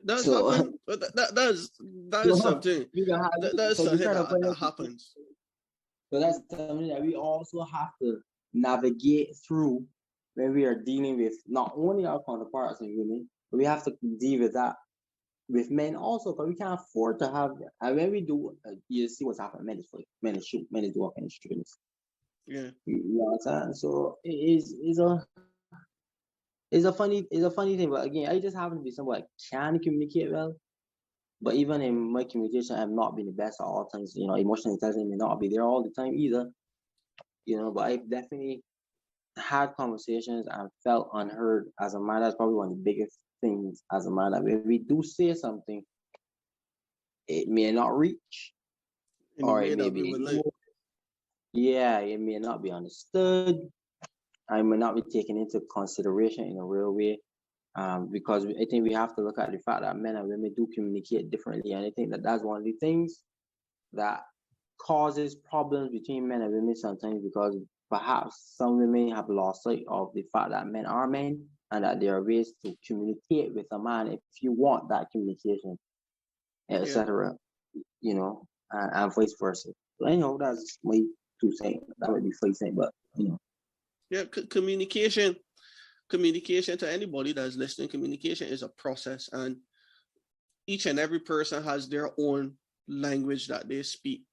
That's happen. That is something. That is something that happens. So that's something that we also have to navigate through when we are dealing with not only our counterparts and women, but we have to deal with that with men also, because we can't afford to have. And when we do, you see what's happening. Men is fight, men is shoot, men is do all kind of streets. Yeah. You know what I'm saying? So it's it's a funny thing. But again, I just happen to be someone that can communicate well. But even in my communication, I've not been the best at all times. Emotional intelligence may not be there all the time either. But I've definitely had conversations and felt unheard as a man. That's probably one of the biggest things as a man. That if we do say something, it may not reach, or it may be ignored. Yeah, it may not be understood. I may not be taken into consideration in a real way. Because I think we have to look at the fact that men and women do communicate differently, and I think that that's one of the things that causes problems between men and women sometimes, because perhaps some women have lost sight of the fact that men are men and that there are ways to communicate with a man if you want that communication, etc. And vice versa. So I know that's my 2 cents. That might be 5 cents, but Yeah, communication to anybody that's listening, communication is a process, and each and every person has their own language that they speak,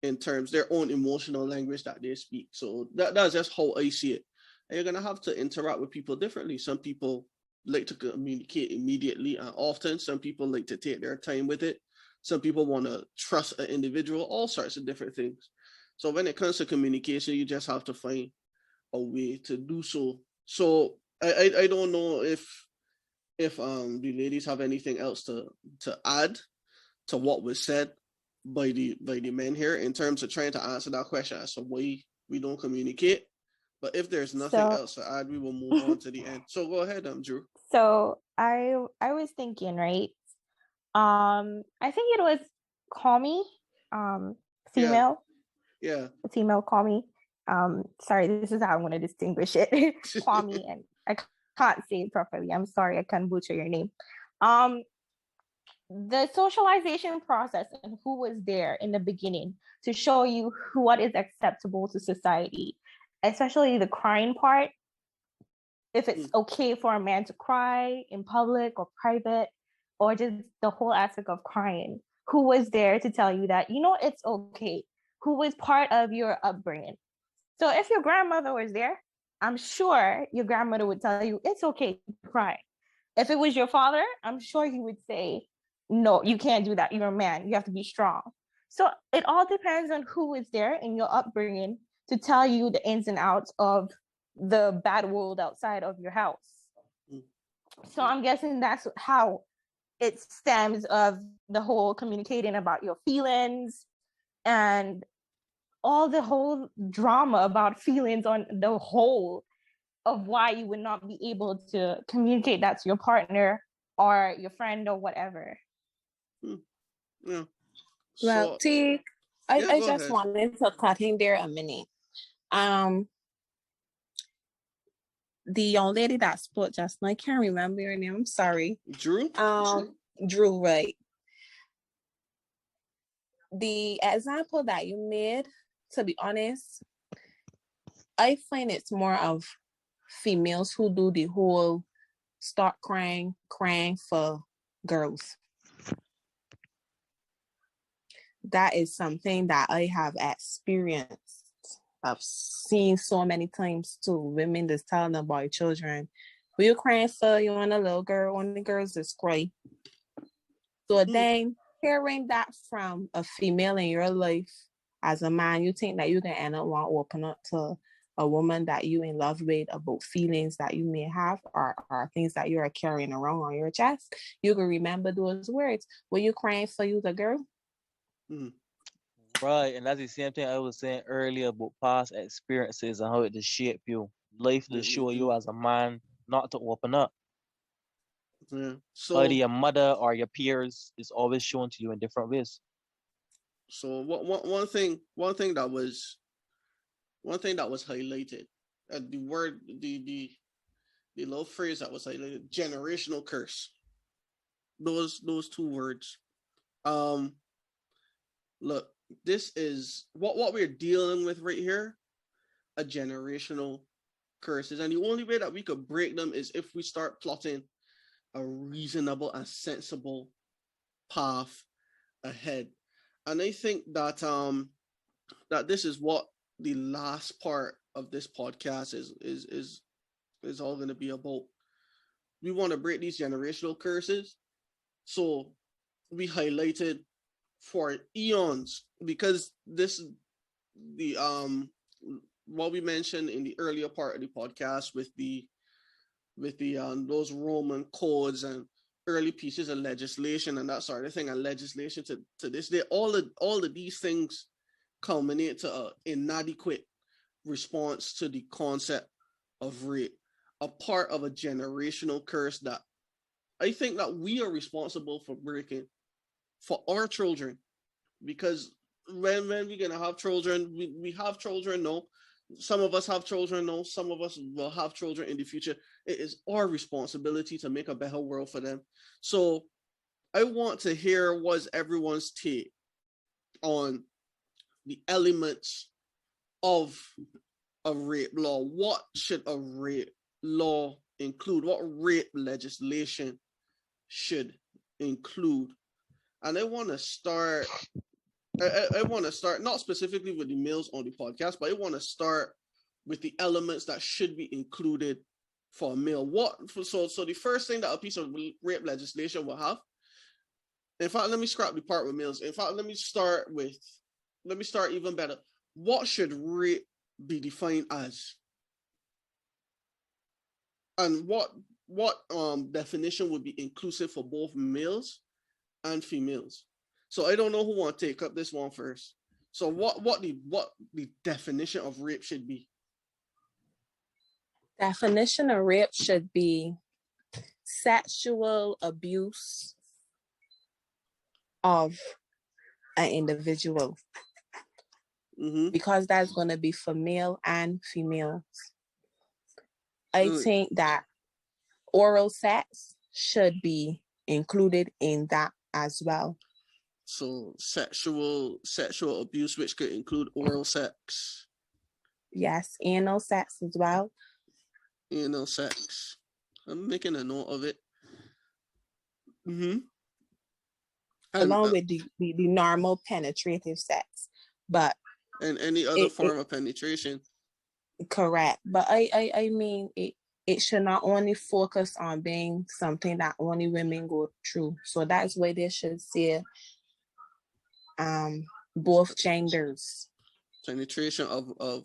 in terms their own emotional language that they speak. So that's just how I see it. And you're gonna have to interact with people differently. Some people like to communicate immediately and often. Some people like to take their time with it. Some people want to trust an individual, all sorts of different things. So when it comes to communication, you just have to find a way to do so. So I don't know if the ladies have anything else to add to what was said by the men here in terms of trying to answer that question as to why we don't communicate. But if there's nothing else to add, we will move on to the end. So go ahead, Drew. So I was thinking, right? I think it was Kwame, female. Yeah. Female Kwame. Sorry, this is how I want to distinguish it. Kwame, and I can't say it properly. I'm sorry, I can't butcher your name. The socialization process and who was there in the beginning to show you what is acceptable to society, especially the crying part. If it's okay for a man to cry in public or private, or just the whole aspect of crying. Who was there to tell you that, it's okay? Who was part of your upbringing? So if your grandmother was there, I'm sure your grandmother would tell you it's okay to cry. If it was your father, I'm sure he would say, no, you can't do that. You're a man. You have to be strong. So it all depends on who is there in your upbringing to tell you the ins and outs of the bad world outside of your house. So I'm guessing that's how it stems of the whole communicating about your feelings and all the whole drama about feelings on the whole of why you would not be able to communicate that to your partner or your friend or whatever. Yeah. Well, T, I just wanted to cut in there a minute. The young lady that spoke just now, I can't remember her name. I'm sorry. Drew? Drew, right. The example that you made, to be honest, I find it's more of females who do the whole start crying for girls. That is something that I have experienced. I've seen so many times too. Women just telling them about children. Who you crying for? You want a little girl? One of the girls just cry. So then hearing that from a female in your life as a man, you think that you can end up want to open up to a woman that you in love with about feelings that you may have or things that you are carrying around on your chest. You can remember those words. Were you crying for you, the girl? Right, and that's the same thing I was saying earlier about past experiences and how it just shape you. Life to show you as a man not to open up. Yeah. So either your mother or your peers is always shown to you in different ways. So one thing that was highlighted, the word, the little phrase that was highlighted, generational curse. Those 2 words. Look, this is what we're dealing with right here, a generational curses. And the only way that we could break them is if we start plotting a reasonable and sensible path ahead. And I think that that this is what the last part of this podcast is all going to be about. we want to break these generational curses. So we highlighted for eons, because this the what we mentioned in the earlier part of the podcast with the those Roman codes and early pieces of legislation and that sort of thing, and legislation to this day, all of these things culminate to an inadequate response to the concept of rape, a part of a generational curse that I think that we are responsible for breaking for our children. Because when we're gonna have children, we have children now. Some of us have children now. Some of us will have children in the future. It is our responsibility to make a better world for them. So I want to hear what's everyone's take on the elements of a rape law. What should a rape law include? What rape legislation should include? And I want to start not specifically with the males on the podcast, but I want to start with the elements that should be included for a male. So the first thing that a piece of rape legislation will have. In fact, let me scrap the part with males. In fact, let me start even better. What should rape be defined as? And what definition would be inclusive for both males and females? So I don't know who want to take up this one first. So what the definition of rape should be? Definition of rape should be sexual abuse of an individual. Mm-hmm. Because that's going to be for male and females. I think that oral sex should be included in that as well. So sexual abuse, which could include oral sex. Yes, anal sex as well. Anal sex. I'm making a note of it. Mm-hmm. Along with the normal penetrative sex, but and any other form of penetration. Correct, but I mean it should not only focus on being something that only women go through. So that's why they should say both genders. Penetration of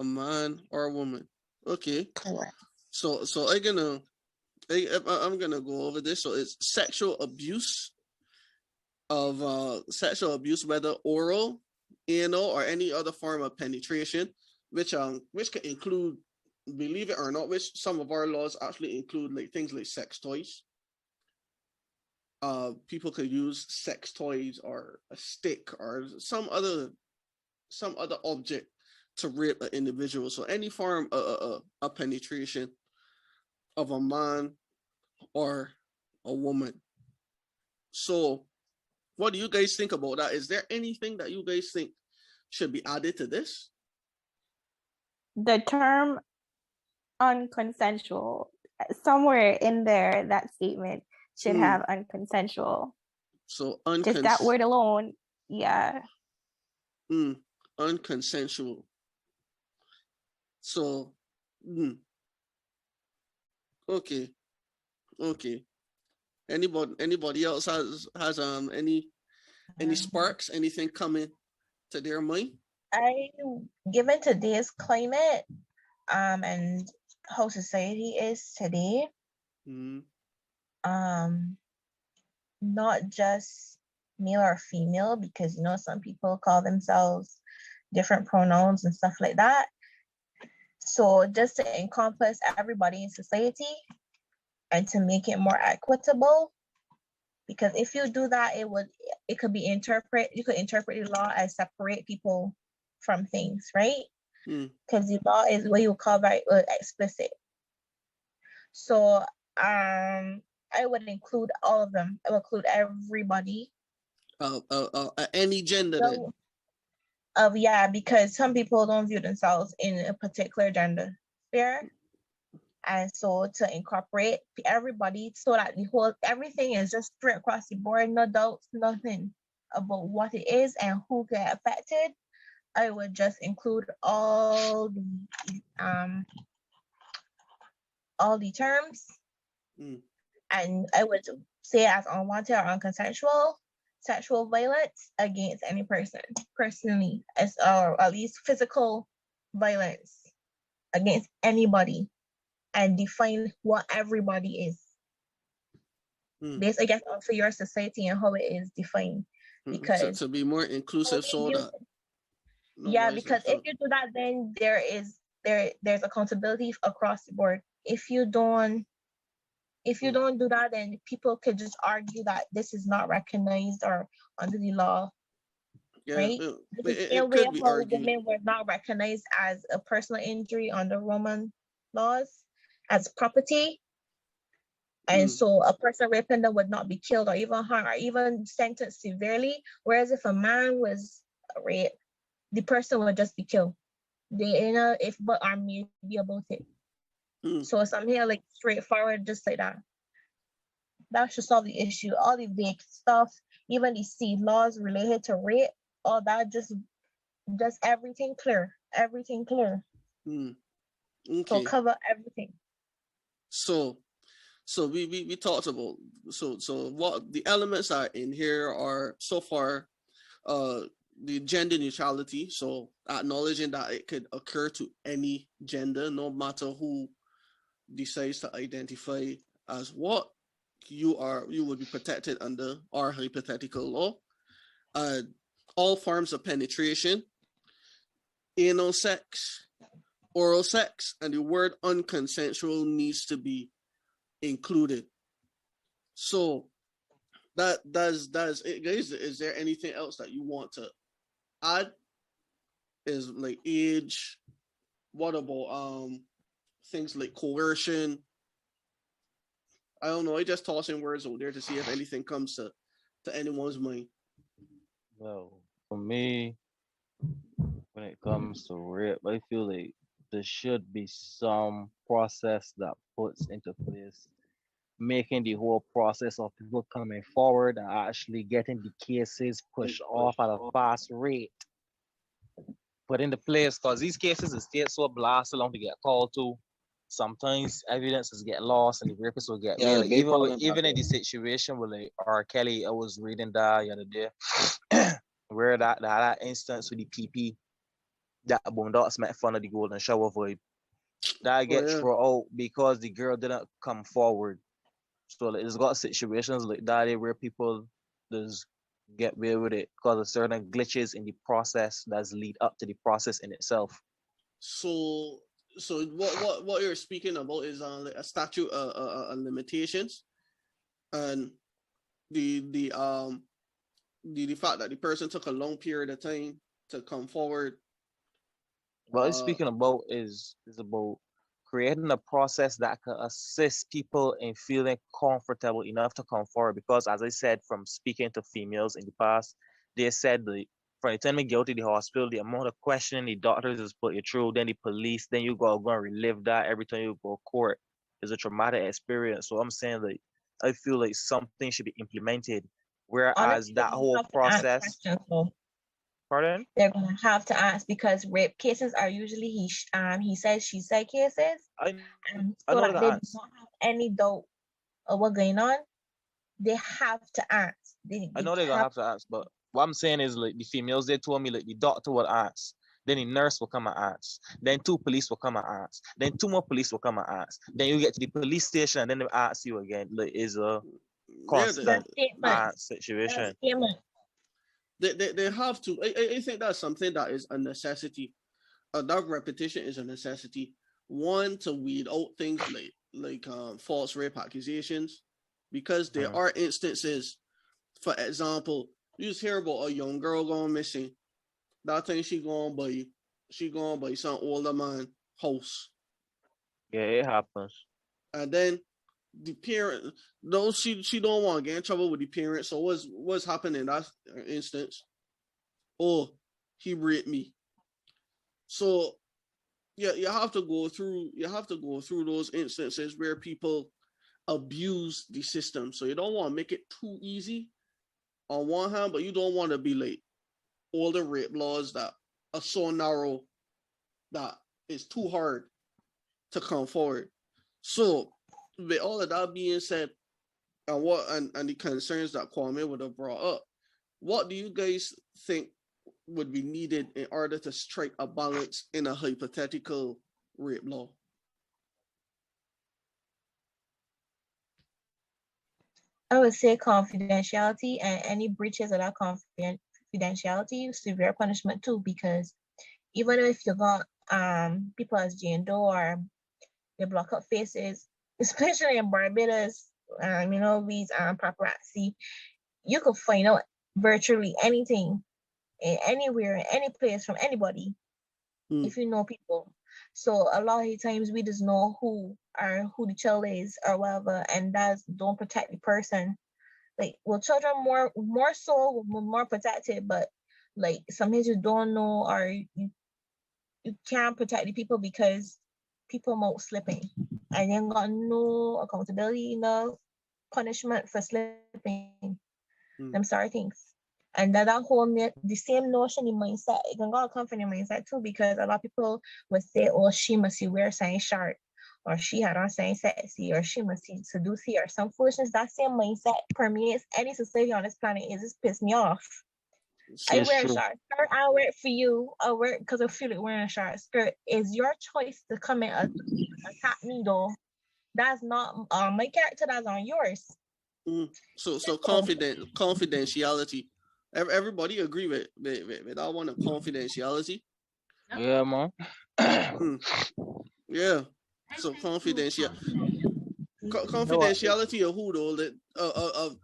a man or a woman. Okay. Correct. So I'm gonna go over this. So it's sexual abuse, whether oral, anal, or any other form of penetration, which can include, believe it or not, which some of our laws actually include, like things like sex toys. People could use sex toys or a stick or some other object to rape an individual. So any form of penetration of a man or a woman. So what do you guys think about that? Is there anything that you guys think should be added to this? The term unconsensual, somewhere in there, that statement should have unconsensual. So just that word alone, yeah. Unconsensual. So, okay. Anybody else has any sparks? Anything coming to their mind? Given today's climate, and how society is today, not just male or female, because some people call themselves different pronouns and stuff like that. So just to encompass everybody in society and to make it more equitable, because if you do that, it could be you could interpret the law as separate people from things, right? Because the law is what you call very explicit. So I would include all of them. I would include everybody. Any gender. Because some people don't view themselves in a particular gender sphere. And so to incorporate everybody so that everything is just straight across the board, no doubts, nothing about what it is and who get affected, I would just include all all the terms, and I would say as unwanted or unconsensual sexual violence against any person, personally, or at least physical violence against anybody, and define what everybody is based, I guess, also your society and how it is defined. Because to be more inclusive, so that because if you do that, then there's accountability across the board. If you don't do that, then people could just argue that this is not recognized or under the law. Right? The same way how women were not recognized as a personal injury under Roman laws as property. And so a person raping them would not be killed or even harmed or even sentenced severely. Whereas if a man was raped, the person would just be killed. If but are maybe about it. So it's something here like straightforward, just like that. That should solve the issue. All the vague stuff, even the state laws related to rape, all that, just everything clear. Everything clear. Okay. So cover everything. So we talked about so what the elements are in here are so far the gender neutrality, so acknowledging that it could occur to any gender, no matter who decides to identify as what you would be protected under our hypothetical law. All forms of penetration, anal sex, oral sex, and the word unconsensual needs to be included. So that does it, guys. Is there anything else that you want to add? Is like age? What about things like coercion? I don't know. I just tossing words out there to see if anything comes to anyone's mind. Well, for me, when it comes to rape, I feel like there should be some process that puts into place, making the whole process of people coming forward and actually getting the cases pushed off at a fast rate. Put into place, because these cases is take so blasted long to get called to. Sometimes evidence is get lost and the rapist will get like, even in the situation with like R. Kelly, I was reading that the other day where that instance with the PP that Boondocks met fun of the golden shower vibe that gets thrown out because the girl didn't come forward. So like, it's got situations like that where people just get away with it because of certain glitches in the process that's lead up to the process in itself. So what you're speaking about is like a statute of limitations, and the fact that the person took a long period of time to come forward. What I'm speaking about is about creating a process that can assist people in feeling comfortable enough to come forward. Because as I said, from speaking to females in the past, they said the from the time you go to the hospital, the amount of questioning the doctors is put you through, then the police, then you go and relive that every time you go to court. It's a traumatic experience. So I'm saying like I feel like something should be implemented. Whereas honestly, that whole process. Pardon? They're gonna have to ask because rape cases are usually he said she said cases. I know that they don't have any doubt of what's going on. They have to ask. I know they're gonna have to ask, but what I'm saying is like the females, they told me like the doctor will ask, then the nurse will come and ask, then 2 police will come and ask, then 2 more police will come and ask, then you get to the police station and then they ask you again. Like is a constant situation. They have to. I think that's something that is a necessity. That repetition is a necessity. One, to weed out things like false rape accusations, because there are instances. For example, you just hear about a young girl going missing. That time she going by some older man house. Yeah, it happens. And then the parent, though she don't want to get in trouble with the parents. So what's happening in that instance? Oh, he raped me. So yeah, you have to go through those instances where people abuse the system. So you don't want to make it too easy on one hand, but you don't want to be like all the rape laws that are so narrow that it's too hard to come forward. So, with all of that being said, and the concerns that Kwame would have brought up, what do you guys think would be needed in order to strike a balance in a hypothetical rape law? I would say confidentiality, and any breaches of that confidentiality, severe punishment too, because even if you got people as Jane Doe or they block up faces, especially in Barbados, these paparazzi, you could find out virtually anything, anywhere, in any place from anybody, if you know people. So a lot of times we just know who the child is or whatever, and that's don't protect the person. Like, well, children more so more protected, but like sometimes you don't know, or you can't protect the people because people might slipping, and you ain't got no accountability, no punishment for slipping. Them sorry things. And that whole the same notion in mindset, it can go come from your mindset too, because a lot of people would say, oh, she must wear something short, or she had on something sexy, or she must seduce or some foolishness. That same mindset permeates any society on this planet. It just piss me off. I wear a short skirt. I wear it for you. I wear it because I feel like wearing a short skirt. It's your choice to come and attack me, though. That's not my character. That's on yours. So confidentiality. Everybody agree with that one of confidentiality? Yeah, man. Yeah. So confidentiality of who though? That of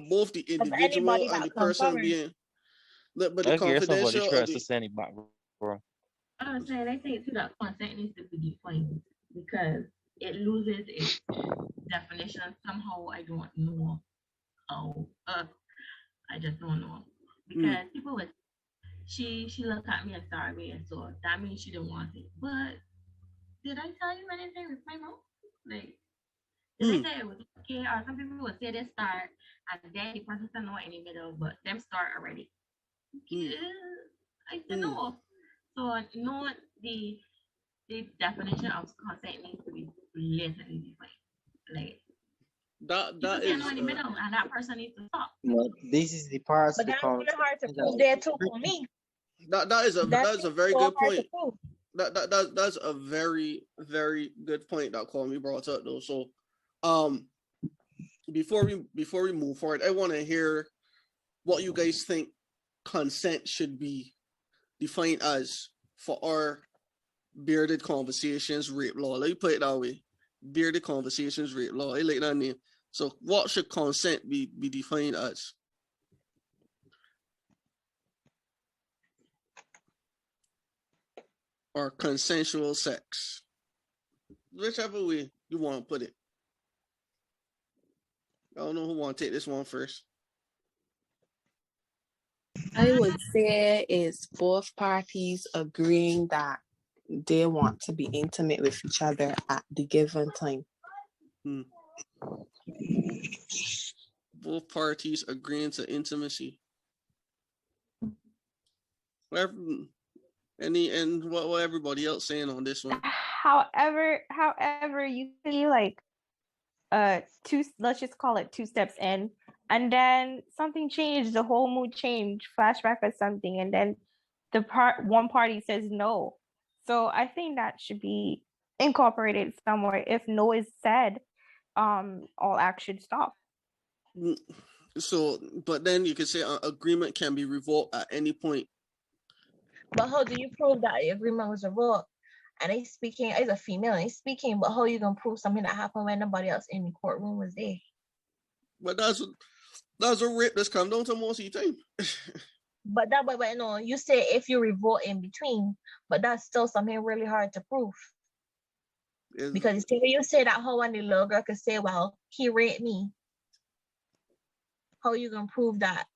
both the individual and the person being. But the confidential of the background. I was saying, I think too that consent needs to be defined because it loses its definition. Somehow I don't know how. I just don't know because people would. She looked at me and started me, and so that means she didn't want it. But did I tell you anything with my mouth? Like, did I say it was okay? Or some people would say they start and then the person said no in the middle, but them start already. I said no. So no, the definition of consent needs to be blatantly defined. Like that is no in the middle, and that person needs to stop. This is the part. But that's really hard to prove there too for me. That is a very good point. That's a very, very good point that Kwame brought up though. So before we move forward, I want to hear what you guys think consent should be defined as for our bearded conversations rape law. Let me put it that way. Bearded conversations rape law. I like that name. So what should consent be defined as? Or consensual sex. Whichever way you want to put it. I don't know who want to take this one first. I would say it's both parties agreeing that they want to be intimate with each other at the given time. Both parties agreeing to intimacy. What everybody else saying on this one? However, you feel like let's just call it 2 steps in, and then something changed, the whole mood changed, flashback or something, and then one party says no. So I think that should be incorporated somewhere. If no is said, all action stop. So, but then you could say an agreement can be revoked at any point. But how do you prove that the agreement was revoked? And I speaking as a female, I speaking, but how you gonna prove something that happened when nobody else in the courtroom was there? But that's a rape that's come down to most of the time. But no, you say if you revoke in between, but that's still something really hard to prove. Because you say that how when the little girl could say, well, he raped me. How you gonna prove that?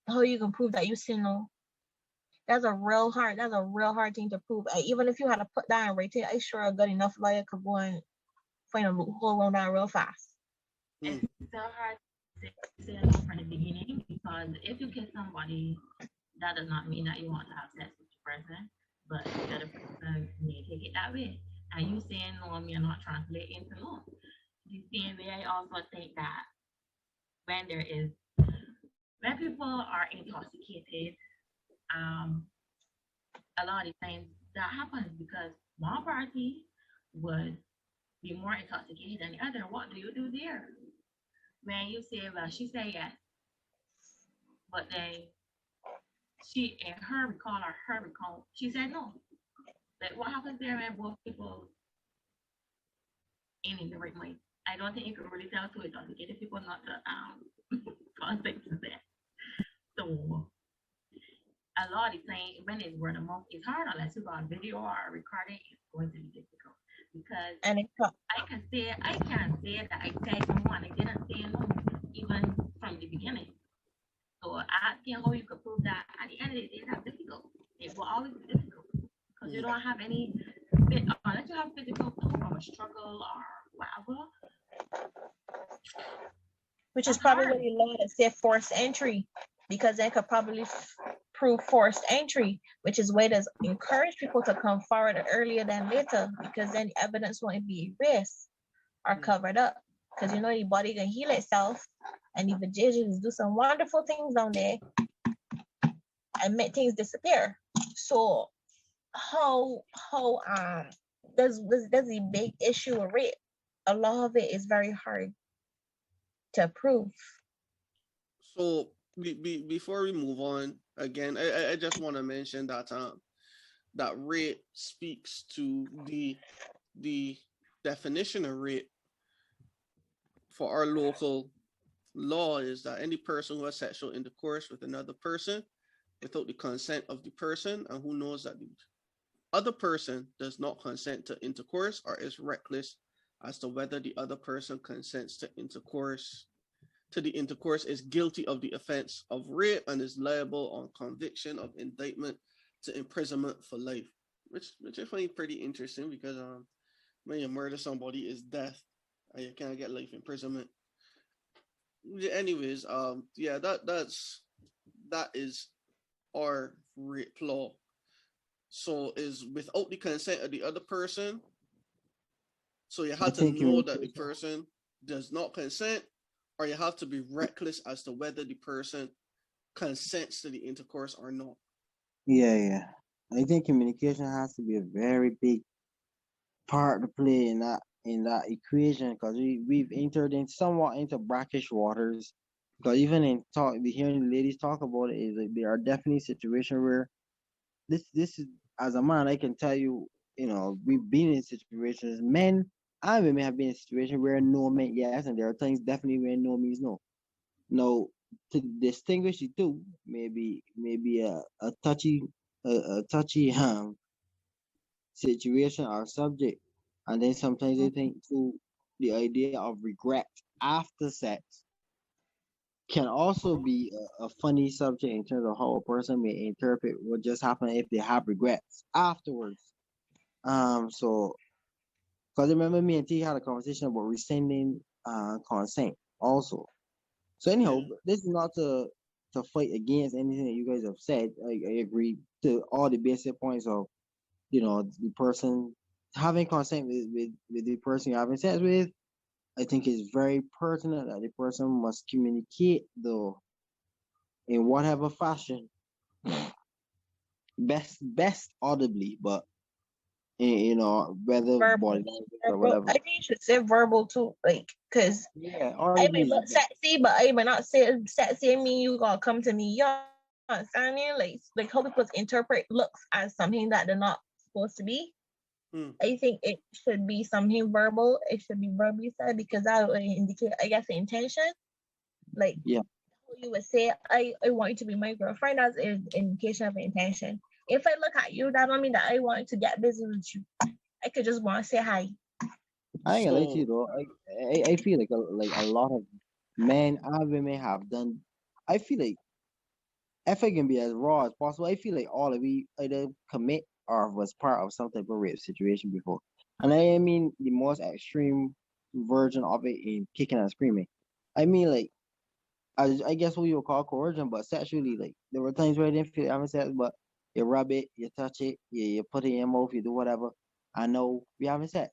How you gonna prove that you say no? That's a real hard thing to prove. Even if you had to put that and rate it, I'm sure a good enough lawyer could go and find a loophole on that real fast. It's so hard to say no from the beginning, because if you kiss somebody, that does not mean that you want to have sex with the person, but the other person may take it that way. and you saying no, me are not translating into no. The same way, I also think that when there is when people are intoxicated, um, a lot of times that happens because one party would be more intoxicated than the other. What do you do there? When you say, well, she said yes, but then she in her recall or her recall, she said no. Like what happens there when both people ain't in the right mind? I don't think you can really tell two intoxicated people not to contact that. So a lot of time when it's word of mouth, it's hard unless you got a video or a recording, it's going to be difficult. Because And I can say that I said someone, I didn't say no, even from the beginning. So I think how you could prove that at the end of the day, that's difficult. It will always be difficult because you don't have any, unless you have physical proof of a struggle or whatever. which is probably what the law that said forced entry, because they could probably prove forced entry, which is way to encourage people to come forward earlier than later, because then the evidence won't be erased or covered up. Because you know your body can heal itself, and the vajajas do some wonderful things down there and make things disappear. So how there's a big issue with rape. A lot of it is very hard to prove. So before we move on, again, I just want to mention that that rape speaks to the definition of rape for our local law is that any person who has sexual intercourse with another person without the consent of the person and who knows that the other person does not consent to intercourse or is reckless as to whether the other person consents to the intercourse is guilty of the offense of rape and is liable on conviction of indictment to imprisonment for life, which I find pretty interesting because when you murder somebody is death and you can't get life imprisonment. Anyways, yeah, that is our rape law. So is without the consent of the other person. So you have to know that the person does not consent, or you have to be reckless as to whether the person consents to the intercourse or not. Yeah. I think communication has to be a very big part to play in that equation because we've entered in somewhat into brackish waters. Because even in hearing the ladies talk about it, is like there are definitely situations where this is, as a man, I can tell you, we've been in situations, men and women have been in situations where no meant yes, and there are things definitely where no means no. Now, to distinguish the two, maybe a touchy situation or subject, and then sometimes I think too the idea of regret after sex can also be a funny subject in terms of how a person may interpret what just happened if they have regrets afterwards. So because remember me and T had a conversation about rescinding consent also. So anyhow, this is not to fight against anything that you guys have said. I agree to all the basic points of the person having consent with the person you're having sex with. I think it's very pertinent that the person must communicate though in whatever fashion, best audibly, but whether Verbal. body language or whatever. I think you should say verbal too, like, cause Yeah, I may look sexy, but I may not say sexy. I mean, you gonna come to me, you understand me? Like how people interpret looks as something that they're not supposed to be. I think it should be something verbal. It should be verbally said because that would indicate, I guess, the intention. Like, yeah, you would say, I want you to be my girlfriend. That's an indication of intention. If I look at you, that don't mean that I want to get busy with you. I could just want to say hi. I ain't gonna lie to you though. I feel like a lot of men and women have done. I feel like if I can be as raw as possible, I feel like all of we either commit or was part of some type of rape situation before. And I mean the most extreme version of it in kicking and screaming. I mean like I guess what you would call coercion, but sexually, like there were times where I didn't feel having sex, but you rub it, you touch it, you put it in your mouth, you do whatever. I know we having sex.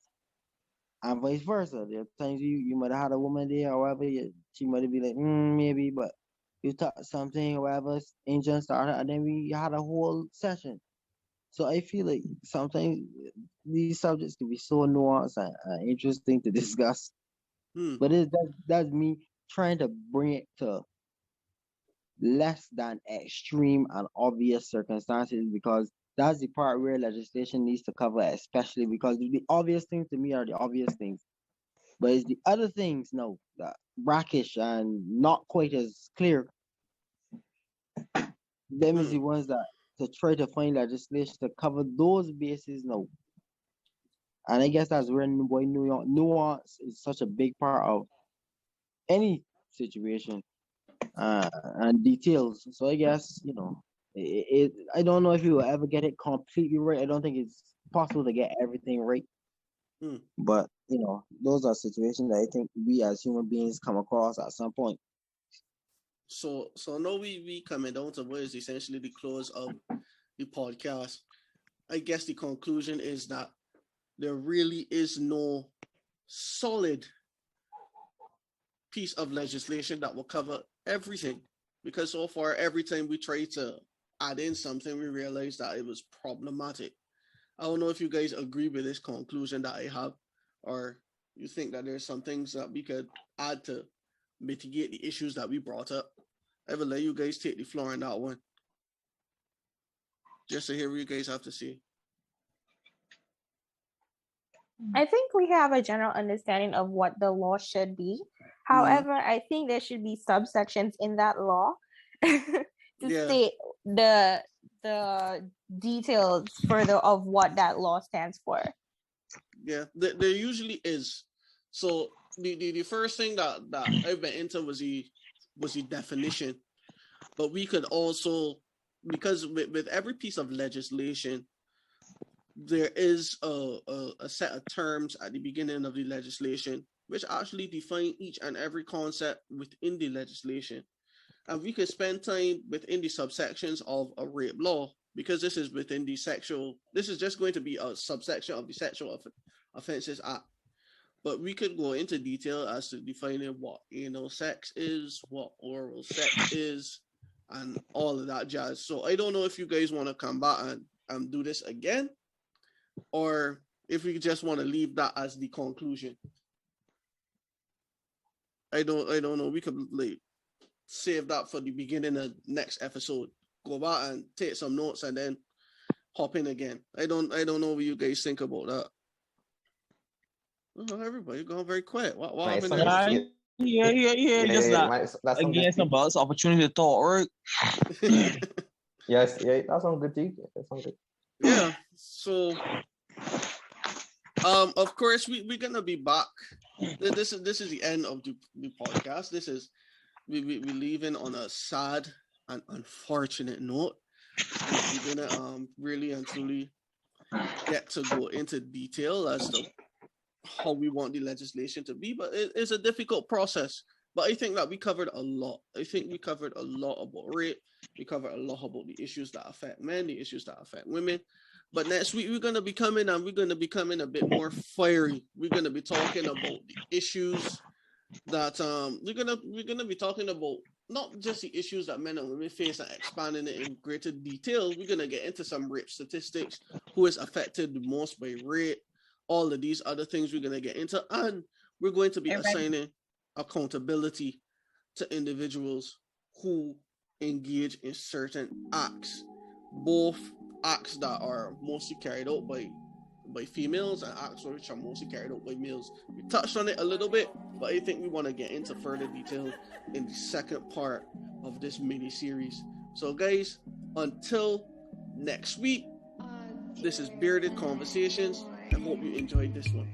And vice versa. There are times you might have had a woman there or whatever, she might be like, maybe, but you touch something or whatever, engine started, and then we had a whole session. So I feel like sometimes these subjects can be so nuanced and interesting to discuss. But that's me trying to bring it to less than extreme and obvious circumstances, because that's the part where legislation needs to cover, especially because the obvious things to me are the obvious things. But it's the other things, no, that brackish and not quite as clear. Them is the ones that to try to find legislation to cover those bases, no. And I guess that's where why New York nuance is such a big part of any situation and details. So I guess I don't know if you will ever get it completely right. I don't think it's possible to get everything right. But those are situations that I think we as human beings come across at some point. So now we coming down to what is essentially the close of the podcast. I guess the conclusion is that there really is no solid piece of legislation that will cover everything, because so far every time we try to add in something, we realize that it was problematic. I don't know if you guys agree with this conclusion that I have, or you think that there's some things that we could add to mitigate the issues that we brought up. I will let you guys take the floor on that one, just to hear what you guys have to say. I think we have a general understanding of what the law should be. However, I think there should be subsections in that law to state the details further of what that law stands for. Yeah, there usually is. So the first thing that I went into was the definition, but we could also, because with every piece of legislation, there is a set of terms at the beginning of the legislation which actually define each and every concept within the legislation. And we could spend time within the subsections of a rape law, because this is within the this is just going to be a subsection of the Sexual Offences Act. But we could go into detail as to defining what anal sex is, what oral sex is, and all of that jazz. So I don't know if you guys want to come back and do this again, or if we just want to leave that as the conclusion. I don't know. We could save that for the beginning of next episode. Go back and take some notes and then hop in again. I don't know what you guys think about that. Oh, everybody going very quiet. What happened there? Yeah. Just that. Again, somebody's opportunity to talk, right? Yes, that sounds good to you. That sounds good. Yeah. So, of course, we're gonna be back. This is the end of the podcast. This is we leaving on a sad and unfortunate note. We're gonna really and truly get to go into detail as to how we want the legislation to be, but it's a difficult process. But I think that we covered a lot. I think we covered a lot about rape. We covered a lot about the issues that affect men, the issues that affect women. But next week we're gonna be coming a bit more fiery. We're gonna be talking about the issues that we're gonna be talking about, not just the issues that men and women face and expanding it in greater detail. We're gonna get into some rape statistics, who is affected the most by rape, all of these other things we're gonna get into, and we're going to be assigning accountability to individuals who engage in certain acts, both acts that are mostly carried out by females and acts which are mostly carried out by males. We touched on it a little bit, but I think we want to get into further detail in the second part of this mini series. So guys, until next week, this is Bearded Conversations. I hope you enjoyed this one.